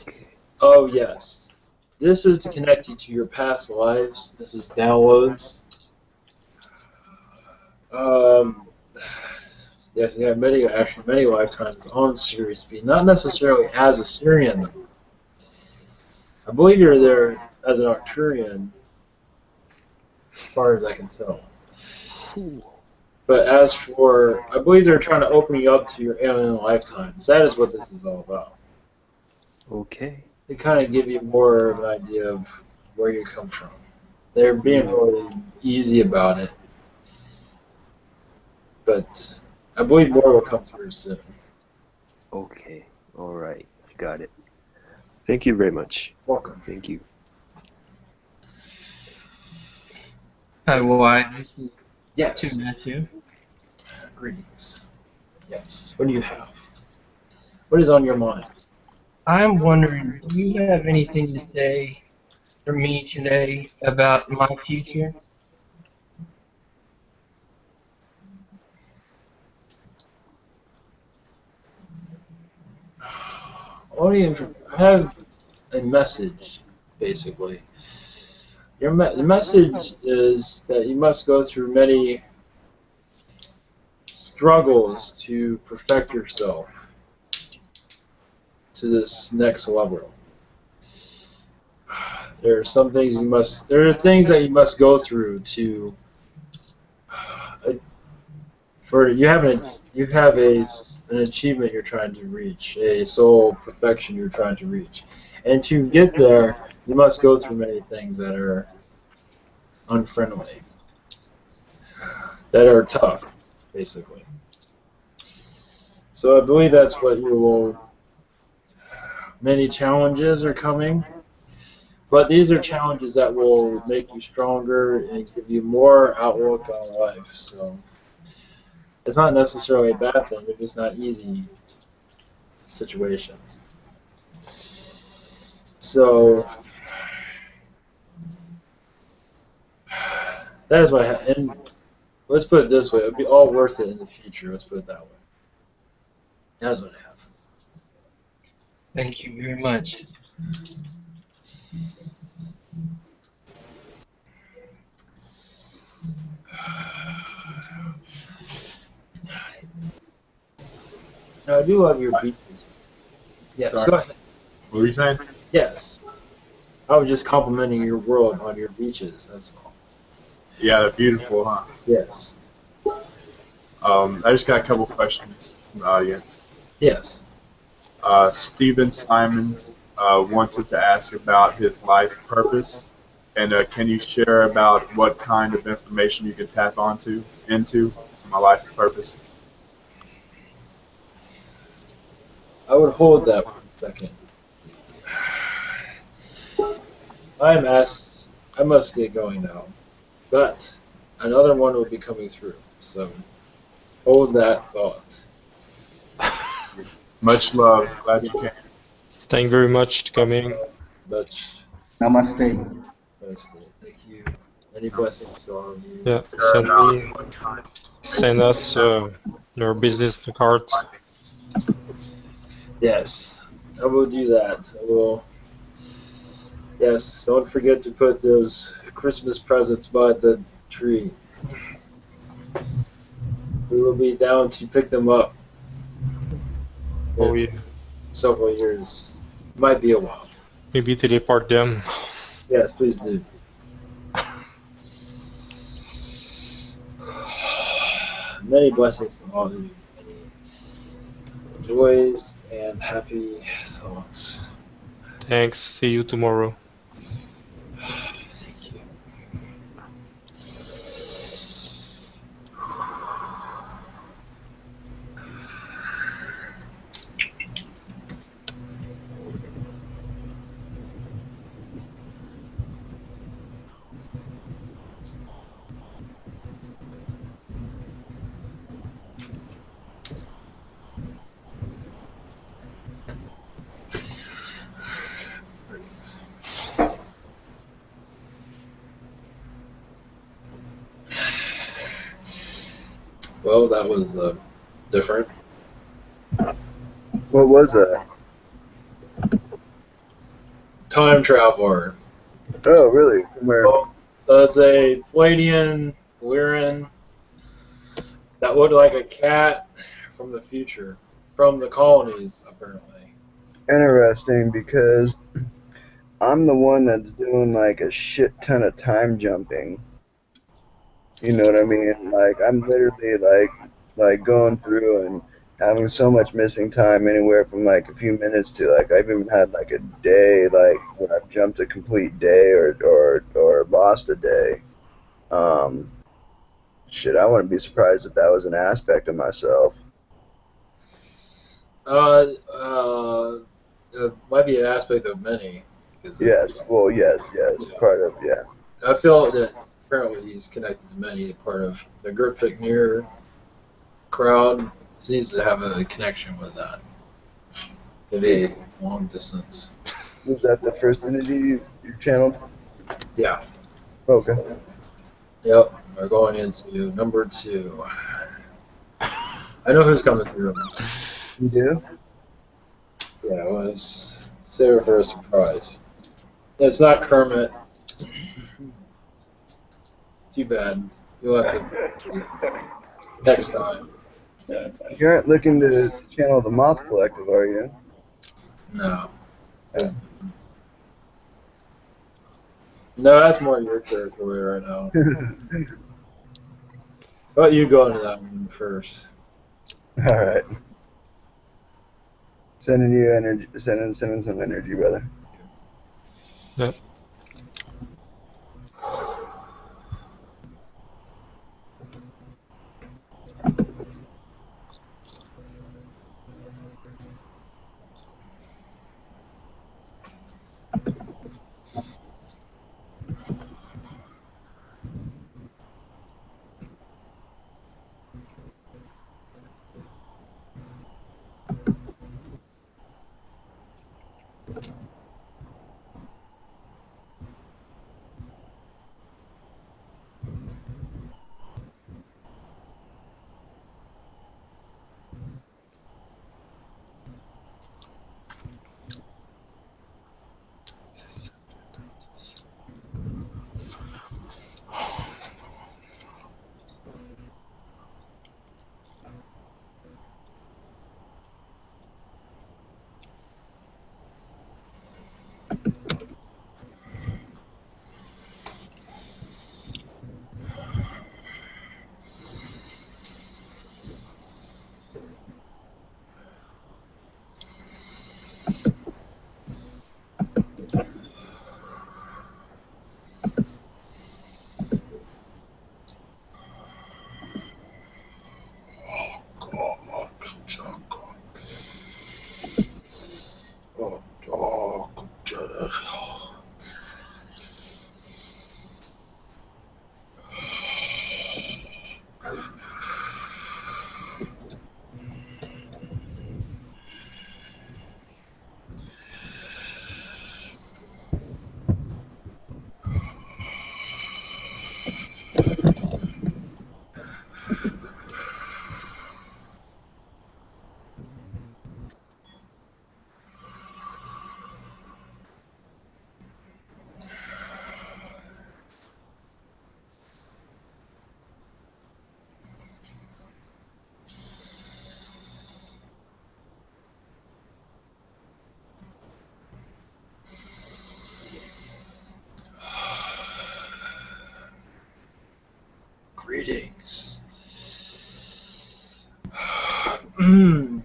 Okay. Oh, yes. This is to connect you to your past lives. This is downloads. Yes, you have many lifetimes on Sirius B, not necessarily as a Syrian. I believe you're there as an Arcturian, as far as I can tell. But as for, I believe they're trying to open you up to your alien lifetimes. That is what this is all about. Okay. To kind of give you more of an idea of where you come from. They're being really easy about it. But I believe more will come through soon. Okay. All right. Got it. Thank you very much. Welcome. Thank you. Hi, Y. This is Yes. Matthew. Greetings. Yes. What do you have? What is on your mind? I'm wondering, do you have anything to say for me today about my future? I have a message, basically. The message is that you must go through many struggles to perfect yourself to this next level. There are some things there are things that you must go through to, you have an achievement you're trying to reach, a soul perfection you're trying to reach. And to get there, you must go through many things that are unfriendly, that are tough, basically. So I believe that's what you will. Many challenges are coming, but these are challenges that will make you stronger and give you more outlook on life. So it's not necessarily a bad thing. They're just not easy situations. So that is what I have. And let's put it this way: it'll be all worth it in the future. Let's put it that way. That's what I have. Thank you very much. Now, I do love your beaches. Yes, Sorry. go ahead. What were you saying? Yes. I was just complimenting your world on your beaches, that's all. Yeah, they're beautiful, huh? Yes. I just got a couple questions from the audience. Yes. Stephen Simons wanted to ask about his life purpose, and can you share about what kind of information you can tap into my life purpose? I would hold that 1 second. I must get going now, but another one will be coming through, so hold that thought. Much love. Glad you came. Thank you very much for coming. Much Namaste. Namaste. Thank you. Many blessings to all of you. Yeah, send us your business cards. Yes, I will do that. I will. Yes, don't forget to put those Christmas presents by the tree. We will be down to pick them up Oh in yeah, several years. Might be a while. maybe teleport them. Yes, please do. Many blessings to all of you. Many joys and happy thoughts. Thanks. See you tomorrow. Thank you. Well, that was different. What was that? Time traveler. Oh, really? From where? Well, it's a Pleiadian Lyran that looked like a cat from the future, from the colonies, apparently. Interesting, because I'm the one that's doing like a shit ton of time jumping. You know what I mean? Like I'm literally like going through and having so much missing time, anywhere from like a few minutes to like I've even had like a day like where I've jumped a complete day or lost a day. Um, Shit, I wouldn't be surprised if that was an aspect of myself. It might be an aspect of many. Because Yes, well, yes, yeah. part of, yeah. I feel that apparently he's connected to many, part of the Gripfic near crowd seems to have a connection with that. Maybe long distance. Was that the first entity you channeled? Yeah. Okay. Yep. We're going into number 2. I know who's coming through. You do? Yeah, it was save it for a surprise. It's not Kermit. Too bad. You'll have to next time. You aren't looking to channel the Moth Collective, are you? No. No, that's more your territory right now. But you go into that one first. All right. Sending you energy, sending some energy, brother. Yeah. Greetings. My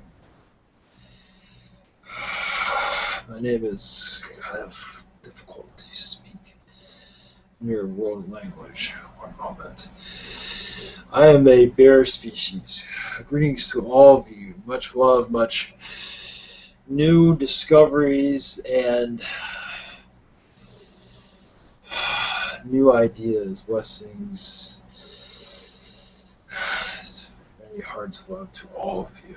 name is kind of difficult to speak in your world language. One moment. I am a bear species. Greetings to all of you. Much love, much new discoveries, and new ideas, blessings. Many hearts of love to all of you.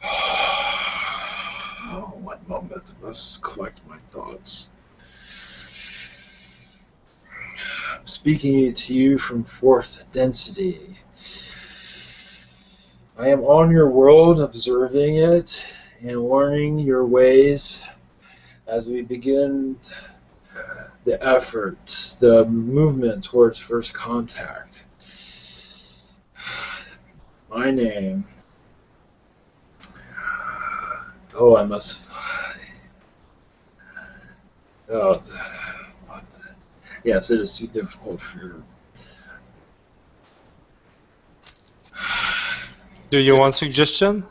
Oh, one moment, I must collect my thoughts. I'm speaking to you from fourth density. I am on your world, observing it and learning your ways as we begin the effort, the movement towards first contact. My name. Oh, I must. Oh, yes, it is too difficult for you. Do you want suggestion?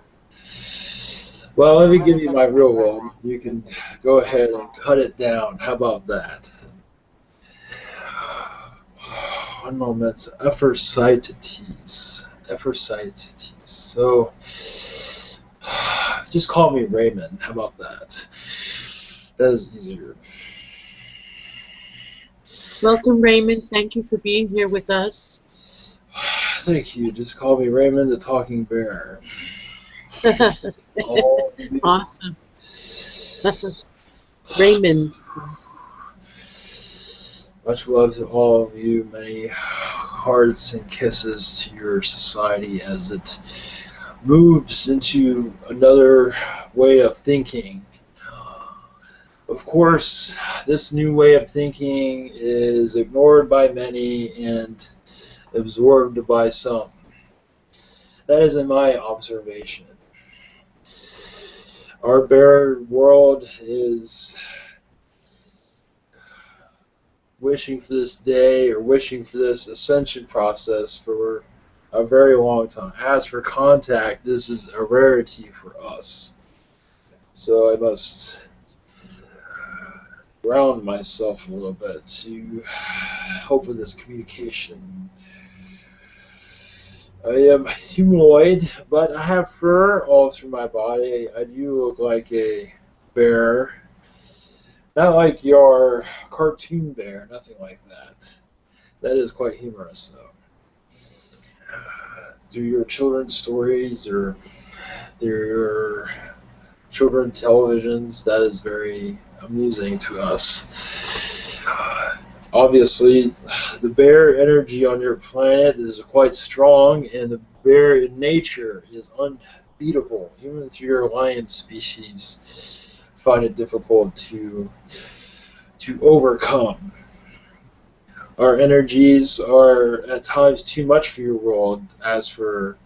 Well, let me give you my real world. You can go ahead and cut it down. How about that? One moment. Ephrosites. Ephrosites. So, just call me Raymond. How about that? That is easier. Welcome, Raymond. Thank you for being here with us. Thank you. Just call me Raymond the Talking Bear. Awesome. Raymond. Much love to all of you. Many hearts and kisses to your society as it moves into another way of thinking. Of course, this new way of thinking is ignored by many and absorbed by some. That is in my observation. Our bear world is wishing for this day or wishing for this ascension process for a very long time. As for contact, this is a rarity for us. So I must ground myself a little bit to help with this communication. I am humanoid, but I have fur all through my body. I do look like a bear. Not like your cartoon bear, nothing like that. That is quite humorous, though. Through your children's stories or through your children's televisions, that is very amusing to us. Obviously, the bear energy on your planet is quite strong, and the bear in nature is unbeatable. Even if your lion species find it difficult to overcome. Our energies are at times too much for your world, as for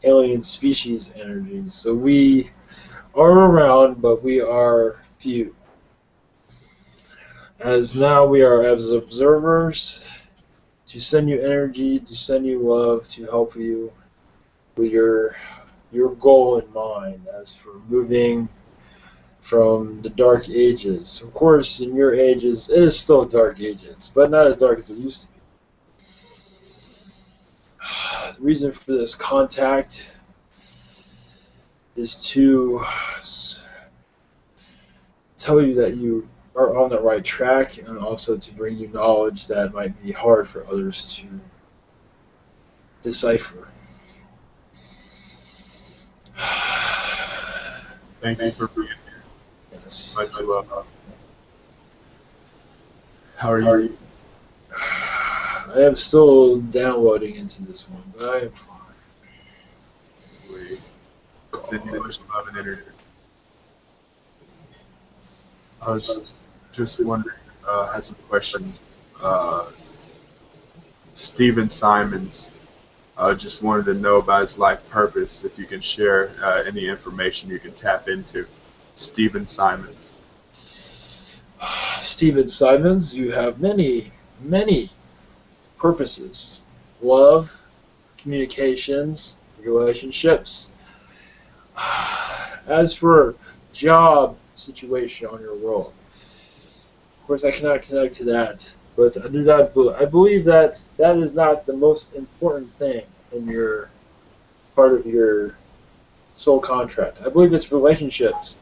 alien species energies. So we are around, but we are few. As now we are as observers, to send you energy, to send you love, to help you with your goal in mind. As for moving from the dark ages, of course, in your ages, it is still dark ages, but not as dark as it used to be. The reason for this contact is to tell you that you are on the right track, and also to bring you knowledge that might be hard for others to decipher. Thank you for being here. Yes. Much love. How are you? I am still downloading into this one, but I am fine. Sweet. Send you much love and energy. I was just wondering, had some questions. Stephen Simons just wanted to know about his life purpose, if you can share any information you can tap into. Stephen Simons. Stephen Simons, you have many purposes: love, communications, relationships. As for job situation on your world, of course I cannot connect to that, but I do not. I believe that that is not the most important thing in your part of your soul contract. I believe it's relationships.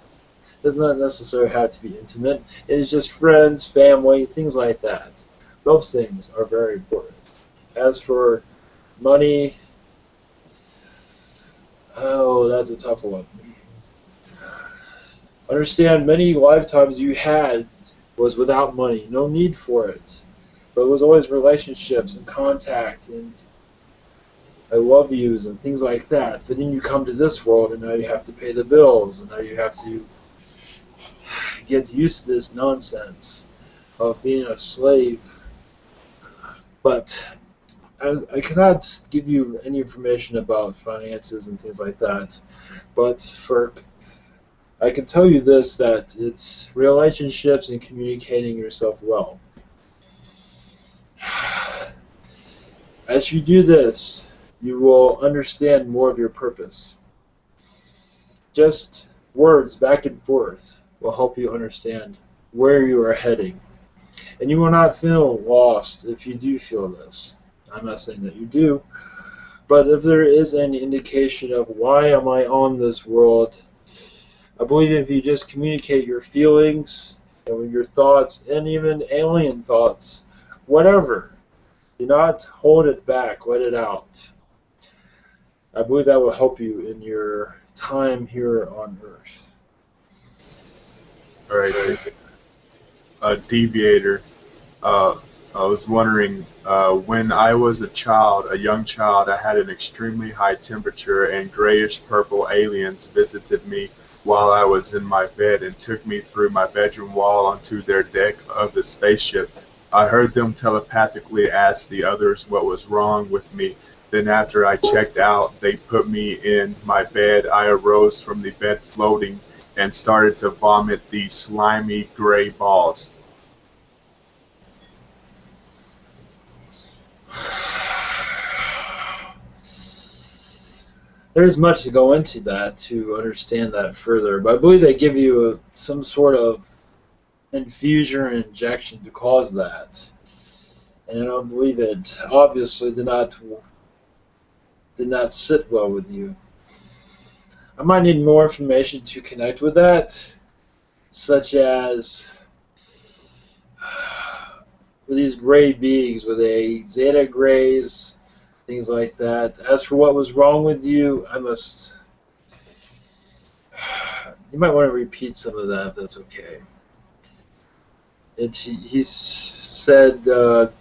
It does not necessarily have to be intimate. It is just friends, family, things like that. Those things are very important. As for money, oh, that's a tough one. Understand many lifetimes you had was without money, no need for it. But it was always relationships and contact and I love yous and things like that. But then you come to this world and now you have to pay the bills and now you have to get used to this nonsense of being a slave. But I cannot give you any information about finances and things like that. But I can tell you this, that it's relationships and communicating yourself well. As you do this, you will understand more of your purpose. Just words back and forth will help you understand where you are heading. And you will not feel lost if you do feel this. I'm not saying that you do, but if there is any indication of why am I on this world, I believe if you just communicate your feelings and your thoughts and even alien thoughts, whatever, do not hold it back, let it out. I believe that will help you in your time here on Earth. All right. Deviator. I was wondering, when I was a young child, I had an extremely high temperature and grayish purple aliens visited me while I was in my bed and took me through my bedroom wall onto their deck of the spaceship. I heard them telepathically ask the others what was wrong with me. Then after I checked out, they put me in my bed. I arose from the bed floating and started to vomit these slimy gray balls. There's much to go into that to understand that further, but I believe they give you some sort of infusion or injection to cause that. And I don't believe it obviously did not sit well with you. I might need more information to connect with that, such as with these gray beings, with a zeta grays, things like that. As for what was wrong with you, you might want to repeat some of that if that's okay. He said Sure.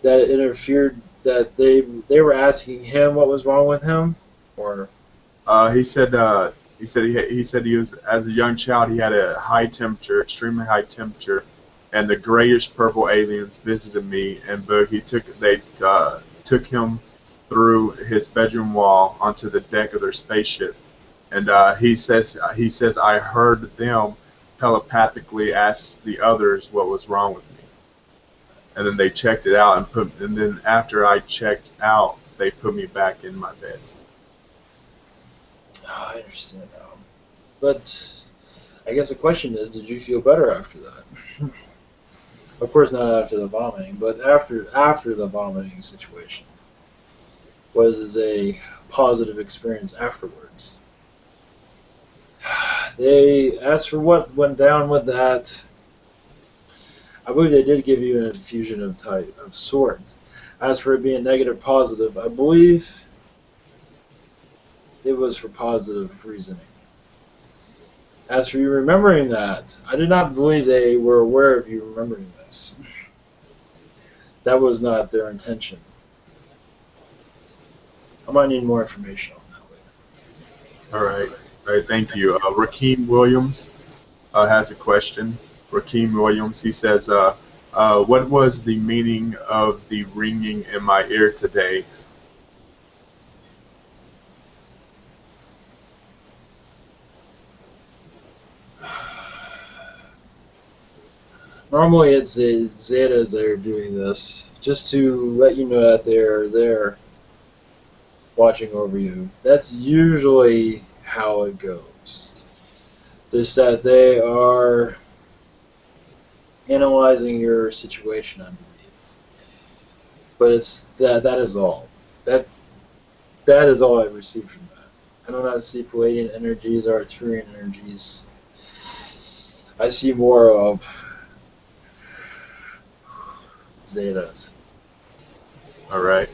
that it interfered, that they were asking him what was wrong with him, or He said he was, as a young child, he had a high temperature, extremely high temperature, and the grayish purple aliens visited me, and they took him through his bedroom wall onto the deck of their spaceship, and he says I heard them telepathically ask the others what was wrong with me, and then they checked it out and then after I checked out, they put me back in my bed. oh, I understand now. But I guess the question is, did you feel better after that? Of course, not after the vomiting, but after the vomiting situation. Was a positive experience afterwards. They asked for what went down with that. I believe they did give you an infusion of sorts. As for it being negative positive, I believe it was for positive reasoning. As for you remembering that, I did not believe they were aware of you remembering this. That was not their intention. I might need more information on that later. All right, thank you. Rakeem Williams has a question. Rakeem Williams, he says, what was the meaning of the ringing in my ear today? Normally it's the Zetas that are doing this, just to let you know that they're there watching over you. That's usually how it goes. Just that they are analyzing your situation, I believe. But it's that is all. That is all I've received from that. I do not see Pleiadian energies or Arturian energies. I see more of Zetas. All right.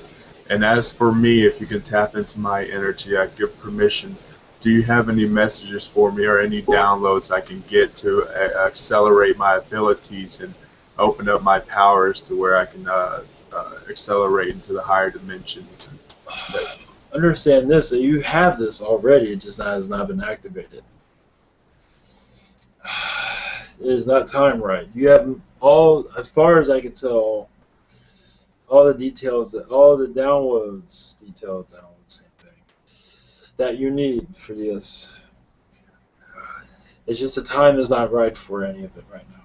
And as for me, if you can tap into my energy, I give permission. Do you have any messages for me or any downloads I can get to accelerate my abilities and open up my powers to where I can accelerate into the higher dimensions? Understand this, that you have this already, it just has not been activated. It is not time right. You have all, as far as I can tell, all the details, all the downloads, same thing, that you need for this. It's just the time is not right for any of it right now.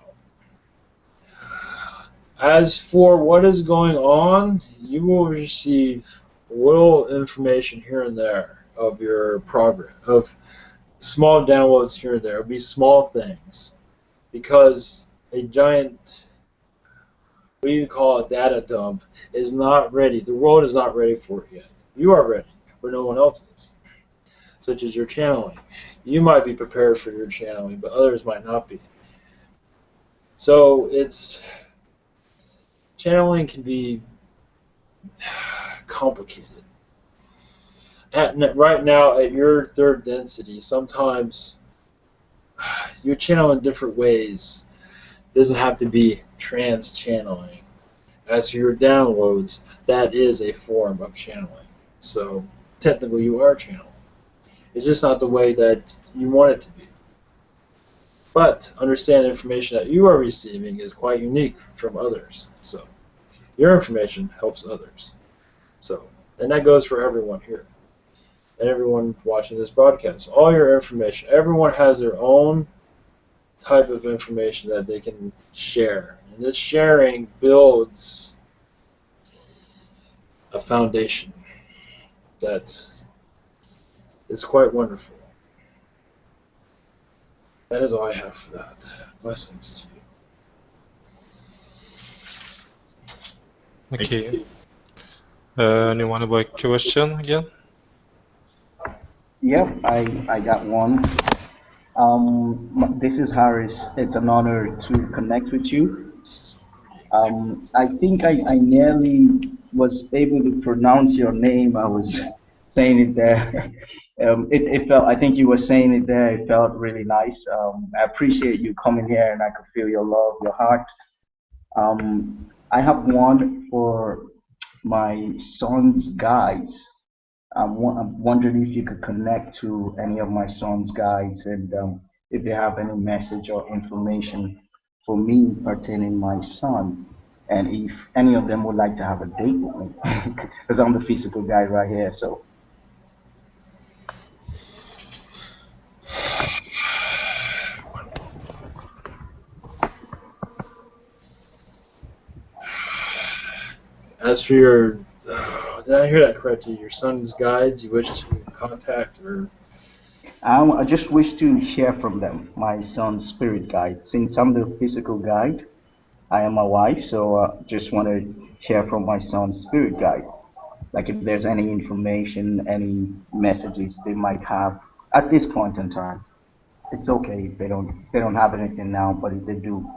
As for what is going on, you will receive little information here and there of your progress, of small downloads here and there. It'll be small things, because a giant, what do you call a data dump, is not ready. The world is not ready for it yet. You are ready, but no one else is. Such as your channeling. You might be prepared for your channeling, but others might not be. So it's, channeling can be complicated. Right now, at your third density, sometimes you channel in different ways. It doesn't have to be trans-channeling. As for your downloads, that is a form of channeling. So technically you are channeling. It's just not the way that you want it to be. But understand the information that you are receiving is quite unique from others. So your information helps others. So, and that goes for everyone here and everyone watching this broadcast. All your information, everyone has their own type of information that they can share. And this sharing builds a foundation that is quite wonderful. That is all I have for that. Blessings to you. Okay. Anyone have a question again? Yep, I got one. This is Harris. It's an honor to connect with you. I think I nearly was able to pronounce your name. I was saying it there. It felt, I think you were saying it there. It felt really nice. I appreciate you coming here, and I could feel your love, your heart. I have one for my son's guides. I'm wondering if you could connect to any of my son's guides, and if they have any message or information for me pertaining my son, and if any of them would like to have a date with me, because I'm the physical guide right here. So as for your, did I hear that correctly? Your son's guides you wish to contact, or? I just wish to hear from them, my son's spirit guide. Since I'm the physical guide, I am a wife, so just want to hear from my son's spirit guide. Like if there's any information, any messages they might have at this point in time. It's okay if they don't have anything now, but if they do,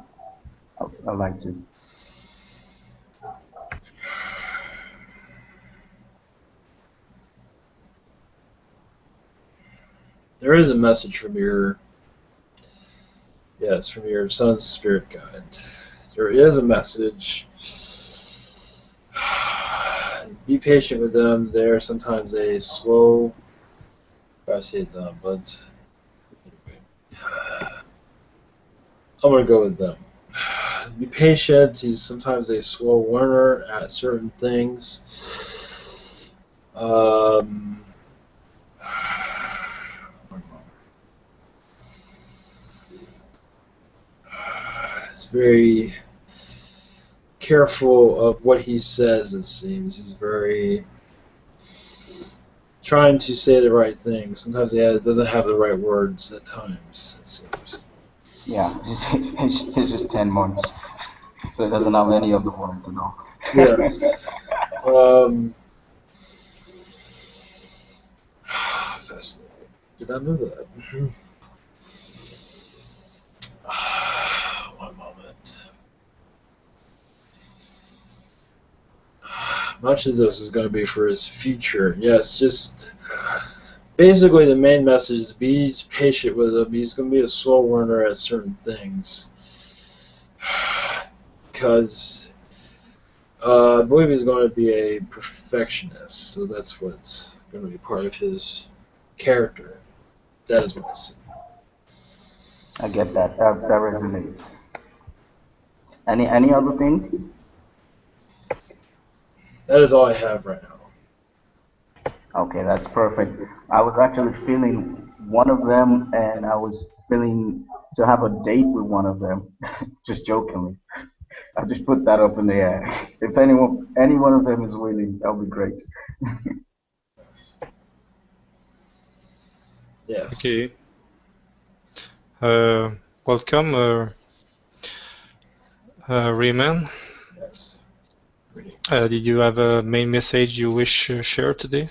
I'd like to. There is a message from your, yes, from your son's spirit guide. There is a message. Be patient with them. They're sometimes a slow, I say them, but I'm going to go with them. Be patient. He's sometimes a slow learner at certain things. is very careful of what he says, it seems. He's very trying to say the right thing. Sometimes he doesn't have the right words at times, it seems. Yeah, he's just 10 months, so he doesn't have any of the words, you know. Yes. Fascinating. Did not know that. One moment. Much of this is going to be for his future. Yes, just basically the main message is be patient with him. He's going to be a slow learner at certain things. Because I believe he's going to be a perfectionist, so that's what's going to be part of his character. That is what I see. I get that. That resonates. Any other thing? That is all I have right now. Okay, that's perfect. I was actually feeling one of them, and I was feeling to have a date with one of them, just jokingly. I just put that up in the air. If any one of them is willing, that would be great. Yes. Okay. Welcome, Raymond. Yes. Did you have a main message you wish to share today?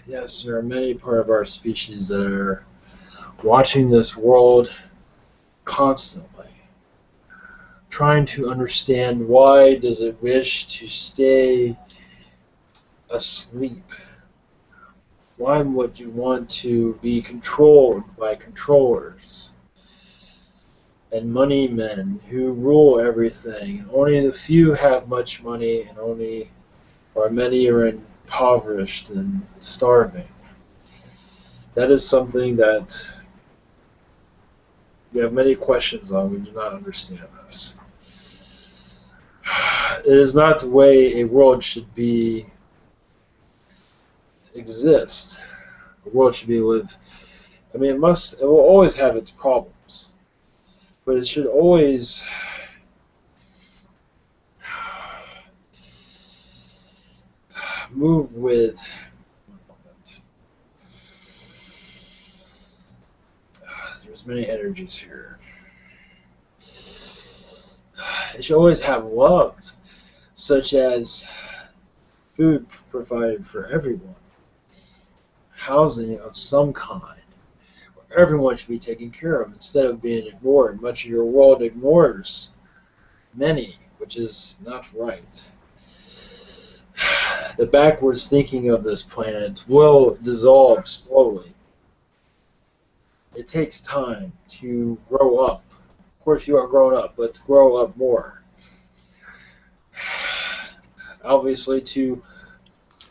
Yes, there are many part of our species that are watching this world constantly, trying to understand why does it wish to stay asleep. Why would you want to be controlled by controllers and money men who rule everything? Only the few have much money, and many are impoverished and starving. That is something that we have many questions on. We do not understand this. It is not the way a world should exist. A world should be lived. I mean, it will always have its problems, but it should always move with. There's many energies here. It should always have love, such as food provided for everyone, housing of some kind, where everyone should be taken care of instead of being ignored. Much of your world ignores many, which is not right. The backwards thinking of this planet will dissolve slowly. It takes time to grow up. Of course, you are grown up, but to grow up more. Obviously, to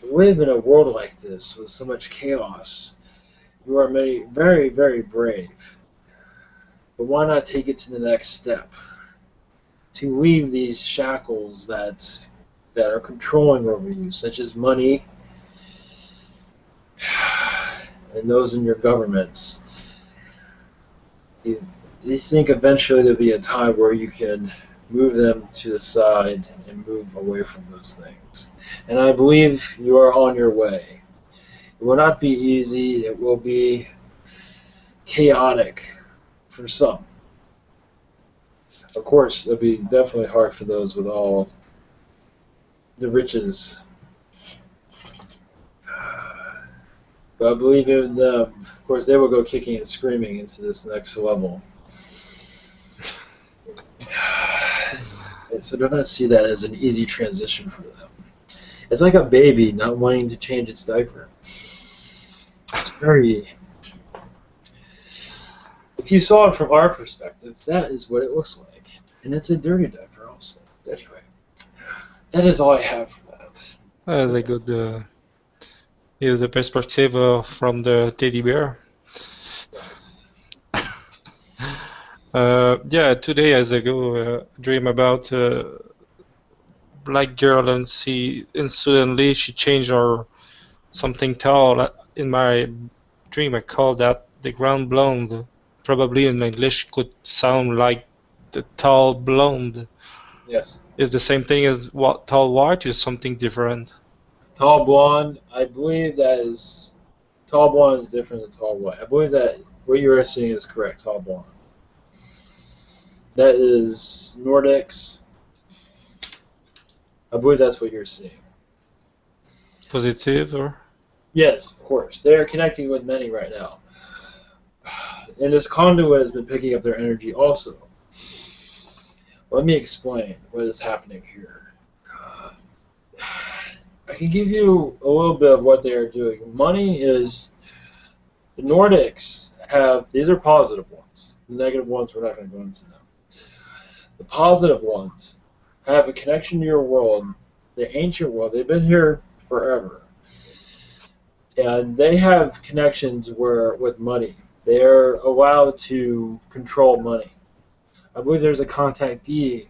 live in a world like this with so much chaos, you are very, very brave. But why not take it to the next step? To leave these shackles that are controlling over you, such as money and those in your governments. You think eventually there'll be a time where you can move them to the side and move away from those things. And I believe you are on your way. It will not be easy. It will be chaotic for some. Of course, it'll be definitely hard for those with all the riches. But I believe in them. Of course, they will go kicking and screaming into this next level. So do not see that as an easy transition for them. It's like a baby not wanting to change its diaper. It's very... If you saw it from our perspective, that is what it looks like. And it's a dirty diaper also. Anyway, that is all I have for that. That's a good... Here's the perspective from the teddy bear. Yes. Yeah, today as I go dream about black girl and suddenly she changed or something tall. In my dream, I call that the ground blonde. Probably in English could sound like the tall blonde. Yes. Is the same thing as what tall white? Is something different? Tall blonde, I believe that is. Tall blonde is different than tall white. I believe that what you are seeing is correct, tall blonde. That is Nordics. I believe that's what you're seeing. Positive or? Yes, of course. They are connecting with many right now. And this conduit has been picking up their energy also. Let me explain what is happening here. I can give you a little bit of what they are doing. Money is, the Nordics have, these are positive ones. The negative ones, we're not going to go into them. The positive ones have a connection to your world, the ancient world. They've been here forever. And they have connections with money. They're allowed to control money. I believe there's a contactee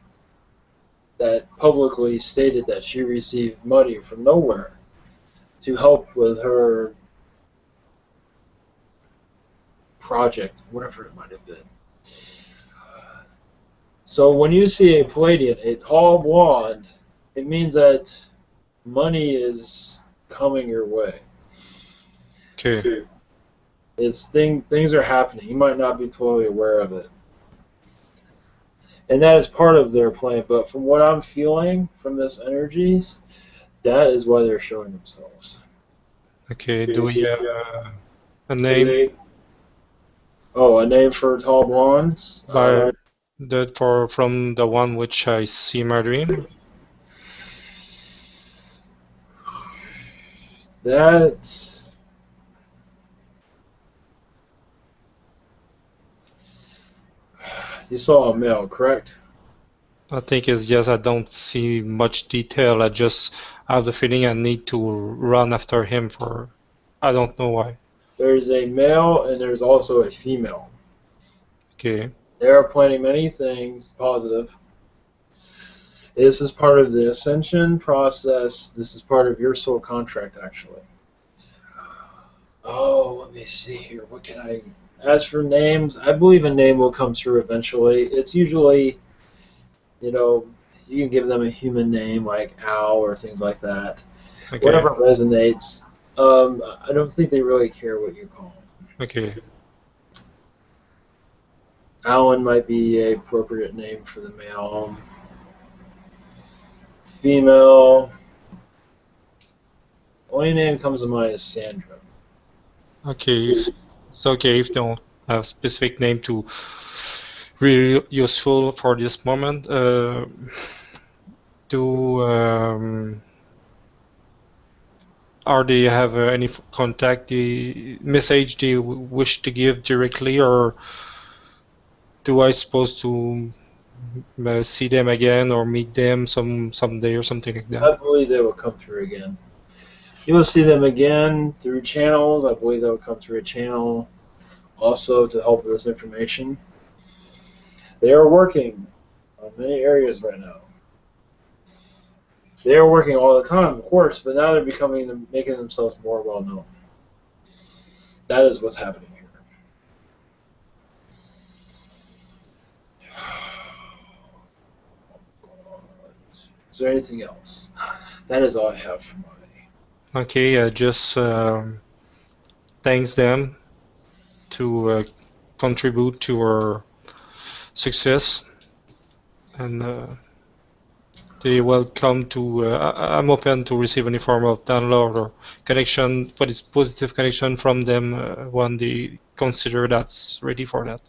that publicly stated that she received money from nowhere to help with her project, whatever it might have been. So when you see a Pleiadian, a tall blonde, it means that money is coming your way. Okay. Things are happening. You might not be totally aware of it. And that is part of their plan. But from what I'm feeling from this energies, that is why they're showing themselves. Okay, do we have a name? Oh, a name for tall blondes? From the one which I see in my dream? That... You saw a male, correct? I think it's just I don't see much detail. I just have the feeling I need to run after him for... I don't know why. There's a male and there's also a female. Okay. They are planning many things positive. This is part of the Ascension process. This is part of your soul contract, actually. Oh, let me see here. What can I... As for names, I believe a name will come through eventually. It's usually, you know, you can give them a human name like Al or things like that. Okay. Whatever resonates. I don't think they really care what you call them. Okay. Alan might be an appropriate name for the male. Female. Only name comes to mind is Sandra. Okay. It's okay if don't have a specific name to really useful for this moment. Or do you have any contact, the message do you wish to give directly, or do I supposed to see them again or meet them someday or something like that? I believe they will come through again. You will see them again through channels. I believe they will come through a channel also to help with this information. They are working on many areas right now. They are working all the time, of course, but now they're making themselves more well known. That is what's happening here. Is there anything else? That is all I have for my... Okay, just thanks them to contribute to our success, and they welcome to. I'm open to receive any form of download or connection, but it's positive connection from them when they consider that's ready for that.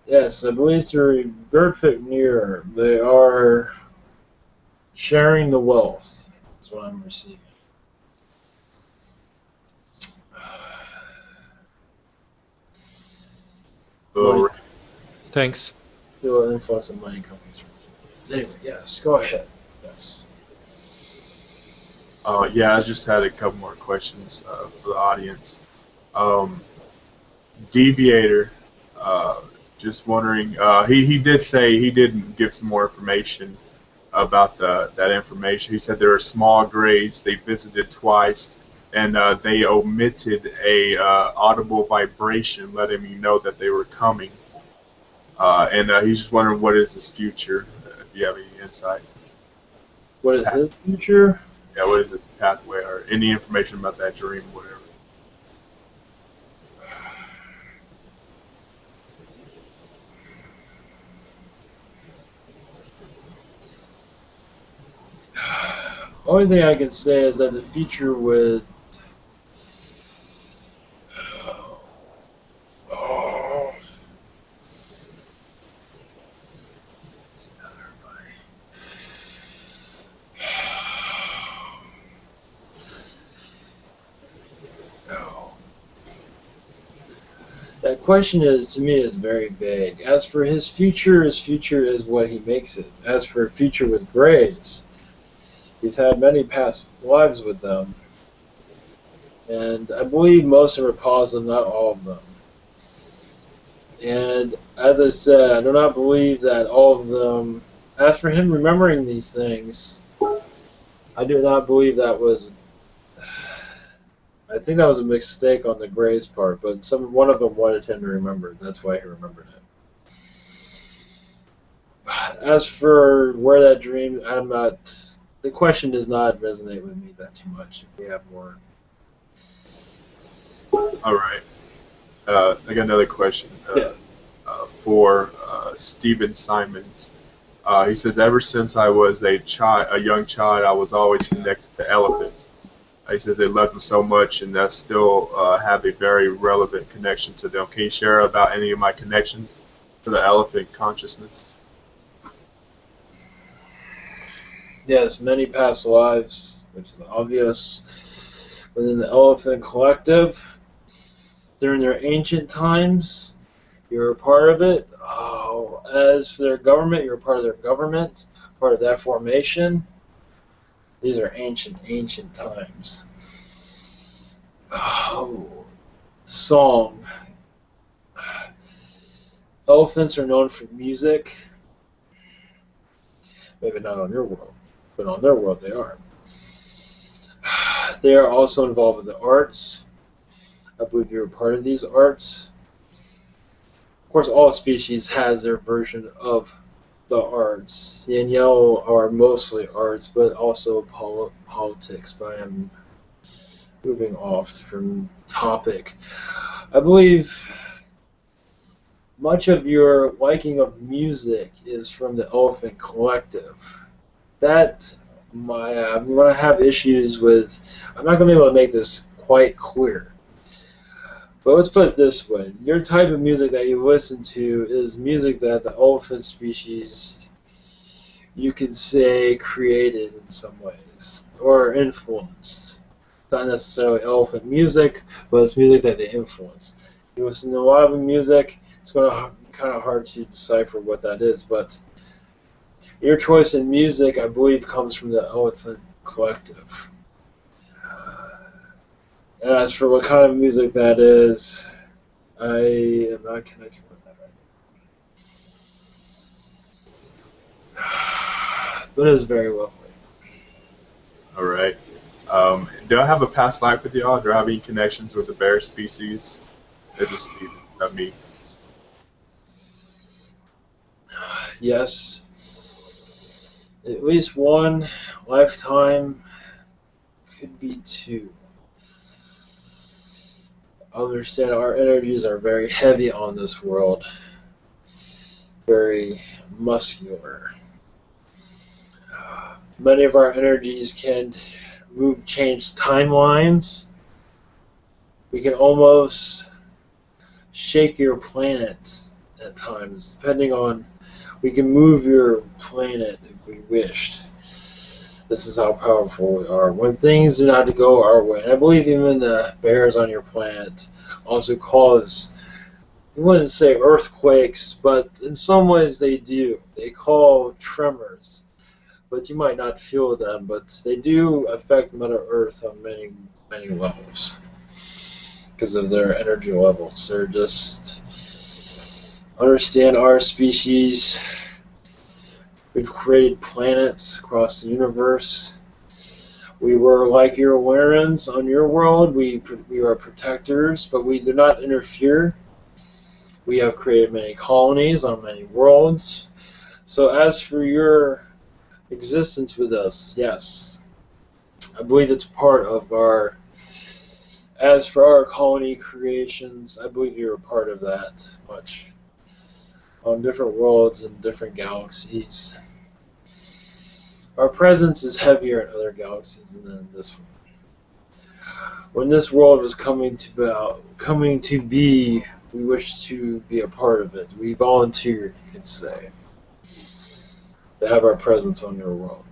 Yes, I believe through Birdfit Near, they are sharing the wealth. That's what I'm receiving. Thanks. There will influx of money companies. Anyway, yes, go ahead. Yes. Yeah, I just had a couple more questions for the audience. Deviator, just wondering, he did say he didn't give some more information about that information. He said there are small grays. They visited twice, and they omitted a audible vibration letting me know that they were coming. And he's just wondering what is his future, if you have any insight. What is his future? Yeah, what is its pathway, or any information about that dream, whatever. Only thing I can say is that the future would. Oh. No. That question is, to me, is very vague. As for his future is what he makes it. As for a future with Grays, he's had many past lives with them. And I believe most of them are positive, not all of them. And as I said, I do not believe that all of them. As for him remembering these things, I do not believe that was. I think that was a mistake on the Gray's part, but one of them wanted him to remember it. That's why he remembered it. As for where that dream, I'm not. The question does not resonate with me that too much. If we have more. All right. I got another question for Stephen Simons. He says, ever since I was a young child, I was always connected to elephants. He says they loved him so much, and I still have a very relevant connection to them. Can you share about any of my connections to the elephant consciousness? Yes, many past lives, which is obvious within the elephant collective. During their ancient times, you're a part of it. Oh, as for their government, you're a part of their government, part of that formation. These are ancient times. Oh, song. Elephants are known for music. Maybe not on your world, but on their world they are. They are also involved with the arts. I believe you're a part of these arts. Of course, all species has their version of the arts. Yin and Yellow are mostly arts, but also politics. But I am moving off from topic. I believe much of your liking of music is from the Elephant Collective. That I'm going to have issues with. I'm not going to be able to make this quite clear. But let's put it this way. Your type of music that you listen to is music that the elephant species, you could say, created in some ways, or influenced. It's not necessarily elephant music, but it's music that they influence. You listen to a lot of music, it's going to be kind of hard to decipher what that is, but your choice in music, I believe, comes from the Elephant Collective. And as for what kind of music that is, I am not connected with that right now. But it is very lovely. All right. Do I have a past life with y'all? Do I have any connections with the bear species? This is Stephen, not me. Yes. At least one lifetime, could be two. I understand our energies are very heavy on this world, very muscular. Many of our energies can change timelines. We can almost shake your planet at times, depending on. We can move your planet if we wished. This is how powerful we are. When things do not go our way, and I believe even the bears on your planet also cause, I wouldn't say earthquakes, but in some ways they do. They call tremors, but you might not feel them, but they do affect Mother Earth on many, many levels because of their energy levels. They're just, understand our species, We've created planets across the universe. We were like your Warrens on your world. We are protectors, but we do not interfere. We have created many colonies on many worlds. So as for your existence with us, yes, I believe it's part of our. As for our colony creations, I believe you're a part of that much. On different worlds and different galaxies. Our presence is heavier in other galaxies than in this one. When this world was coming to be, we wished to be a part of it. We volunteered, you could say, to have our presence on your world.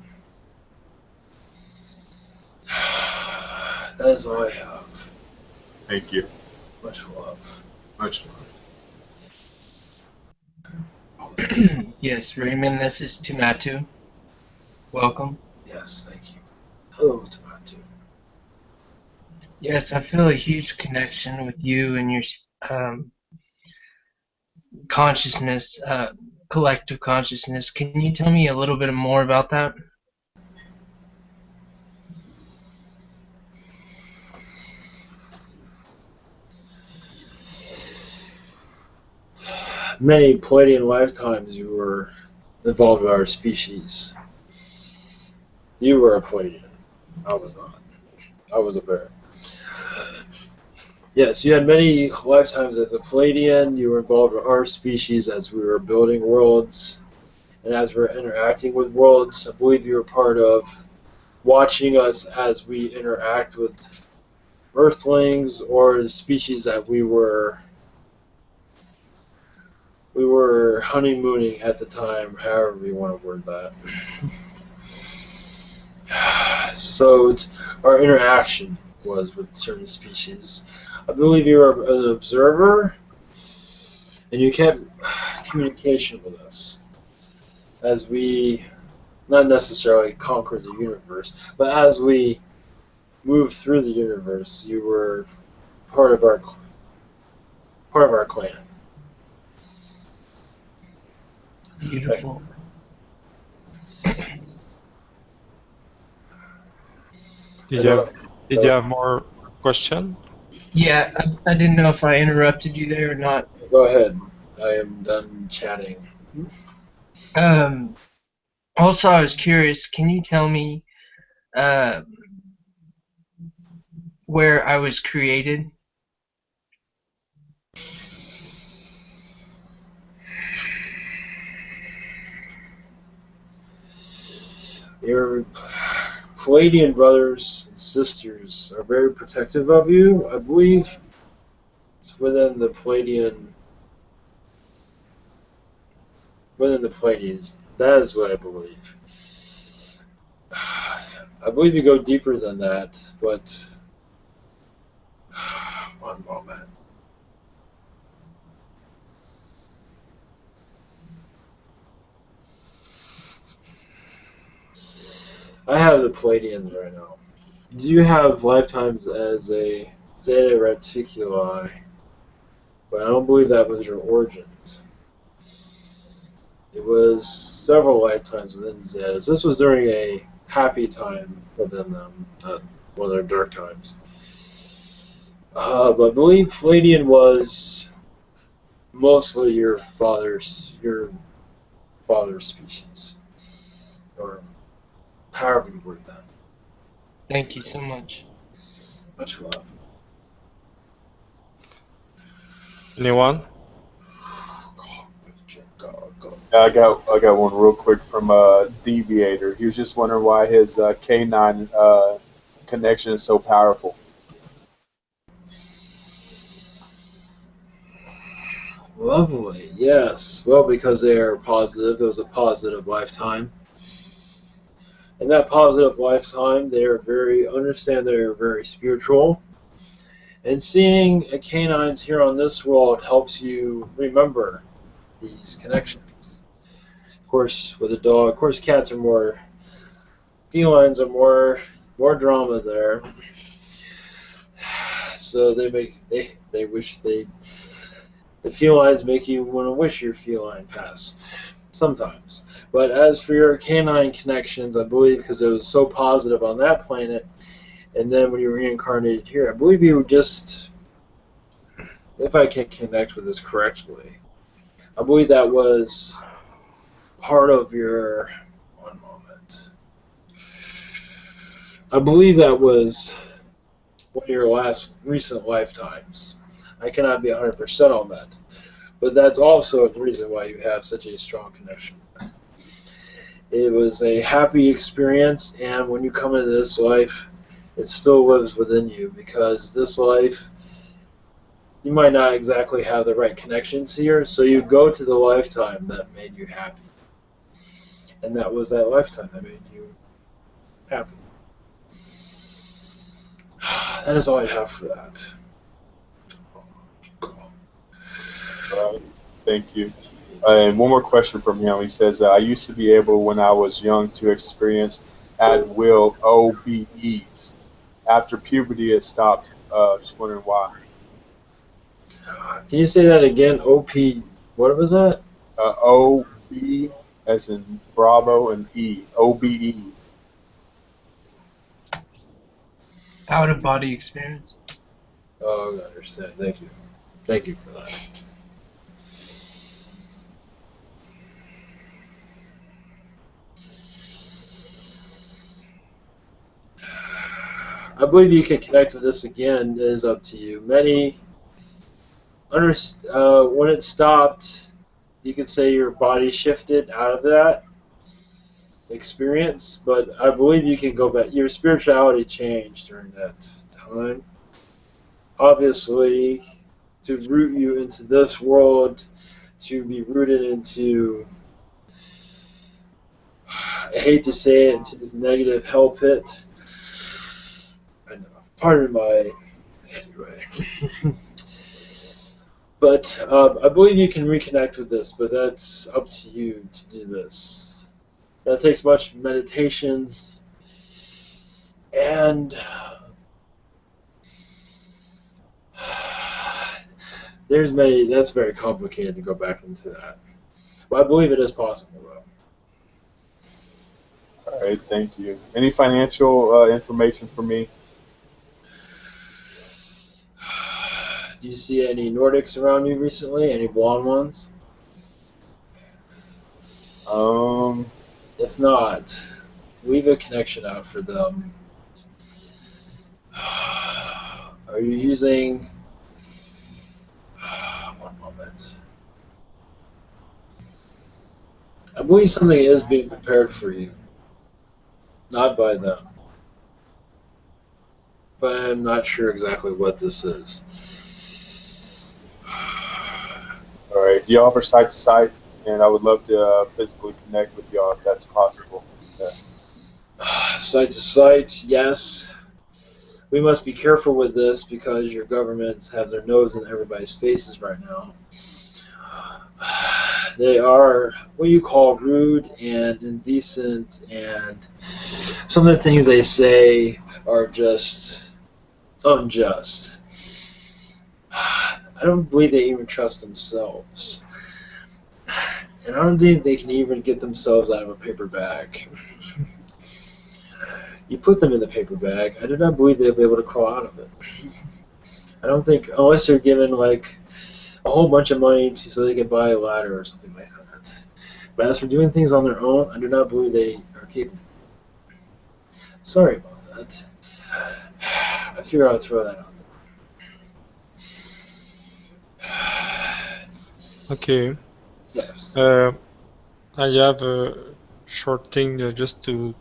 That is all I have. Thank you. Much love. Much love. Yes, Raymond, this is Tumatu. Welcome. Yes, thank you. Hello, Tumatu. Yes, I feel a huge connection with you and your consciousness, collective consciousness. Can you tell me a little bit more about that? Many Pleiadian lifetimes you were involved with our species. You were a Pleiadian. I was not. I was a bear. Yes, you had many lifetimes as a Pleiadian. You were involved with our species as we were building worlds. And as we're interacting with worlds, I believe you were part of watching us as we interact with Earthlings or the species that we were honeymooning at the time, however you want to word that. So our interaction was with certain species. I believe you were an observer, and you kept communication with us as we not necessarily conquered the universe, but as we moved through the universe, you were part of our clan. Beautiful. Did you have more question? Yeah, I didn't know if I interrupted you there or not. Go ahead. I am done chatting. Also, I was curious. Can you tell me where I was created? Your Pleiadian brothers and sisters are very protective of you. I believe it's within the Pleiadians. That is what I believe. I believe you go deeper than that, but one moment. I have the Pleiadians right now. Do you have lifetimes as a Zeta Reticuli? But I don't believe that was your origins. It was several lifetimes within Zetas. This was during a happy time within them, not one of their dark times. But I believe Pleiadian was mostly your father's species, or however you word that. Thank you so much. Much love. Anyone? I got one real quick from Deviator. He was just wondering why his canine connection is so powerful. Lovely, yes. Well, because they are positive, it was a positive lifetime. In that positive lifetime, they are understand they are very spiritual. And seeing a canines here on this world helps you remember these connections. Of course, with a dog, of course, cats are more, felines are more drama there. So they wish the felines make you want to wish your feline pass sometimes. But as for your canine connections, I believe because it was so positive on that planet, and then when you reincarnated here, I believe you were just, if I can connect with this correctly, I believe that was part of your, one moment, I believe that was one of your last recent lifetimes. I cannot be 100% on that, but that's also the reason why you have such a strong connection. It was a happy experience, and when you come into this life, it still lives within you, because this life, you might not exactly have the right connections here, so you go to the lifetime that made you happy. And that was that lifetime that made you happy. That is all I have for that. Thank you. And one more question from him. He says, I used to be able, when I was young, to experience at will OBEs. After puberty, it stopped. Just wondering why. Can you say that again? OP, what was that? OB as in Bravo and E. OBEs. Out of body experience. Oh, I understand. Thank you. Thank you for that. I believe you can connect with this again. It is up to you. Many, when it stopped, you could say your body shifted out of that experience, but I believe you can go back. Your spirituality changed during that time. Obviously, to root you into this world, to be rooted into, I hate to say it, into this negative hell pit. I know. Pardon my, anyway. But I believe you can reconnect with this, but that's up to you to do this. That takes much meditations, and there's many. That's very complicated to go back into that. But I believe it is possible, though. All right, thank you. Any financial information for me? Do you see any Nordics around you recently? Any blonde ones? If not, leave a connection out for them. Are you using... One moment. I believe something is being prepared for you. Not by them. But I'm not sure exactly what this is. All right. Do you offer site to site? And I would love to physically connect with y'all if that's possible. Site to site, yes. We must be careful with this because your governments have their nose in everybody's faces right now. They are what you call rude and indecent, and some of the things they say are just unjust. I don't believe they even trust themselves. And I don't think they can even get themselves out of a paper bag. You put them in the paper bag, I do not believe they'll be able to crawl out of it. I don't think, unless they're given like a whole bunch of money so they can buy a ladder or something like that. But as for doing things on their own, I do not believe they are capable. Sorry about that. I figure I'll throw that out there. Okay. Yes. I have a short thing just to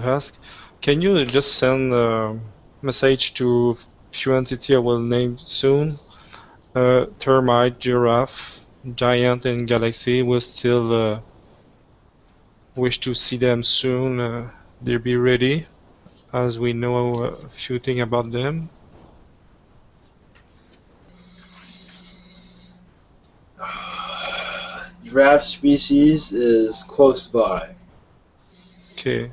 ask. Can you just send a message to few entity I will name soon? Termite, giraffe, giant, and galaxy. We still wish to see them soon. They'll be ready, as we know a few things about them. Giraffe species is close by. Okay.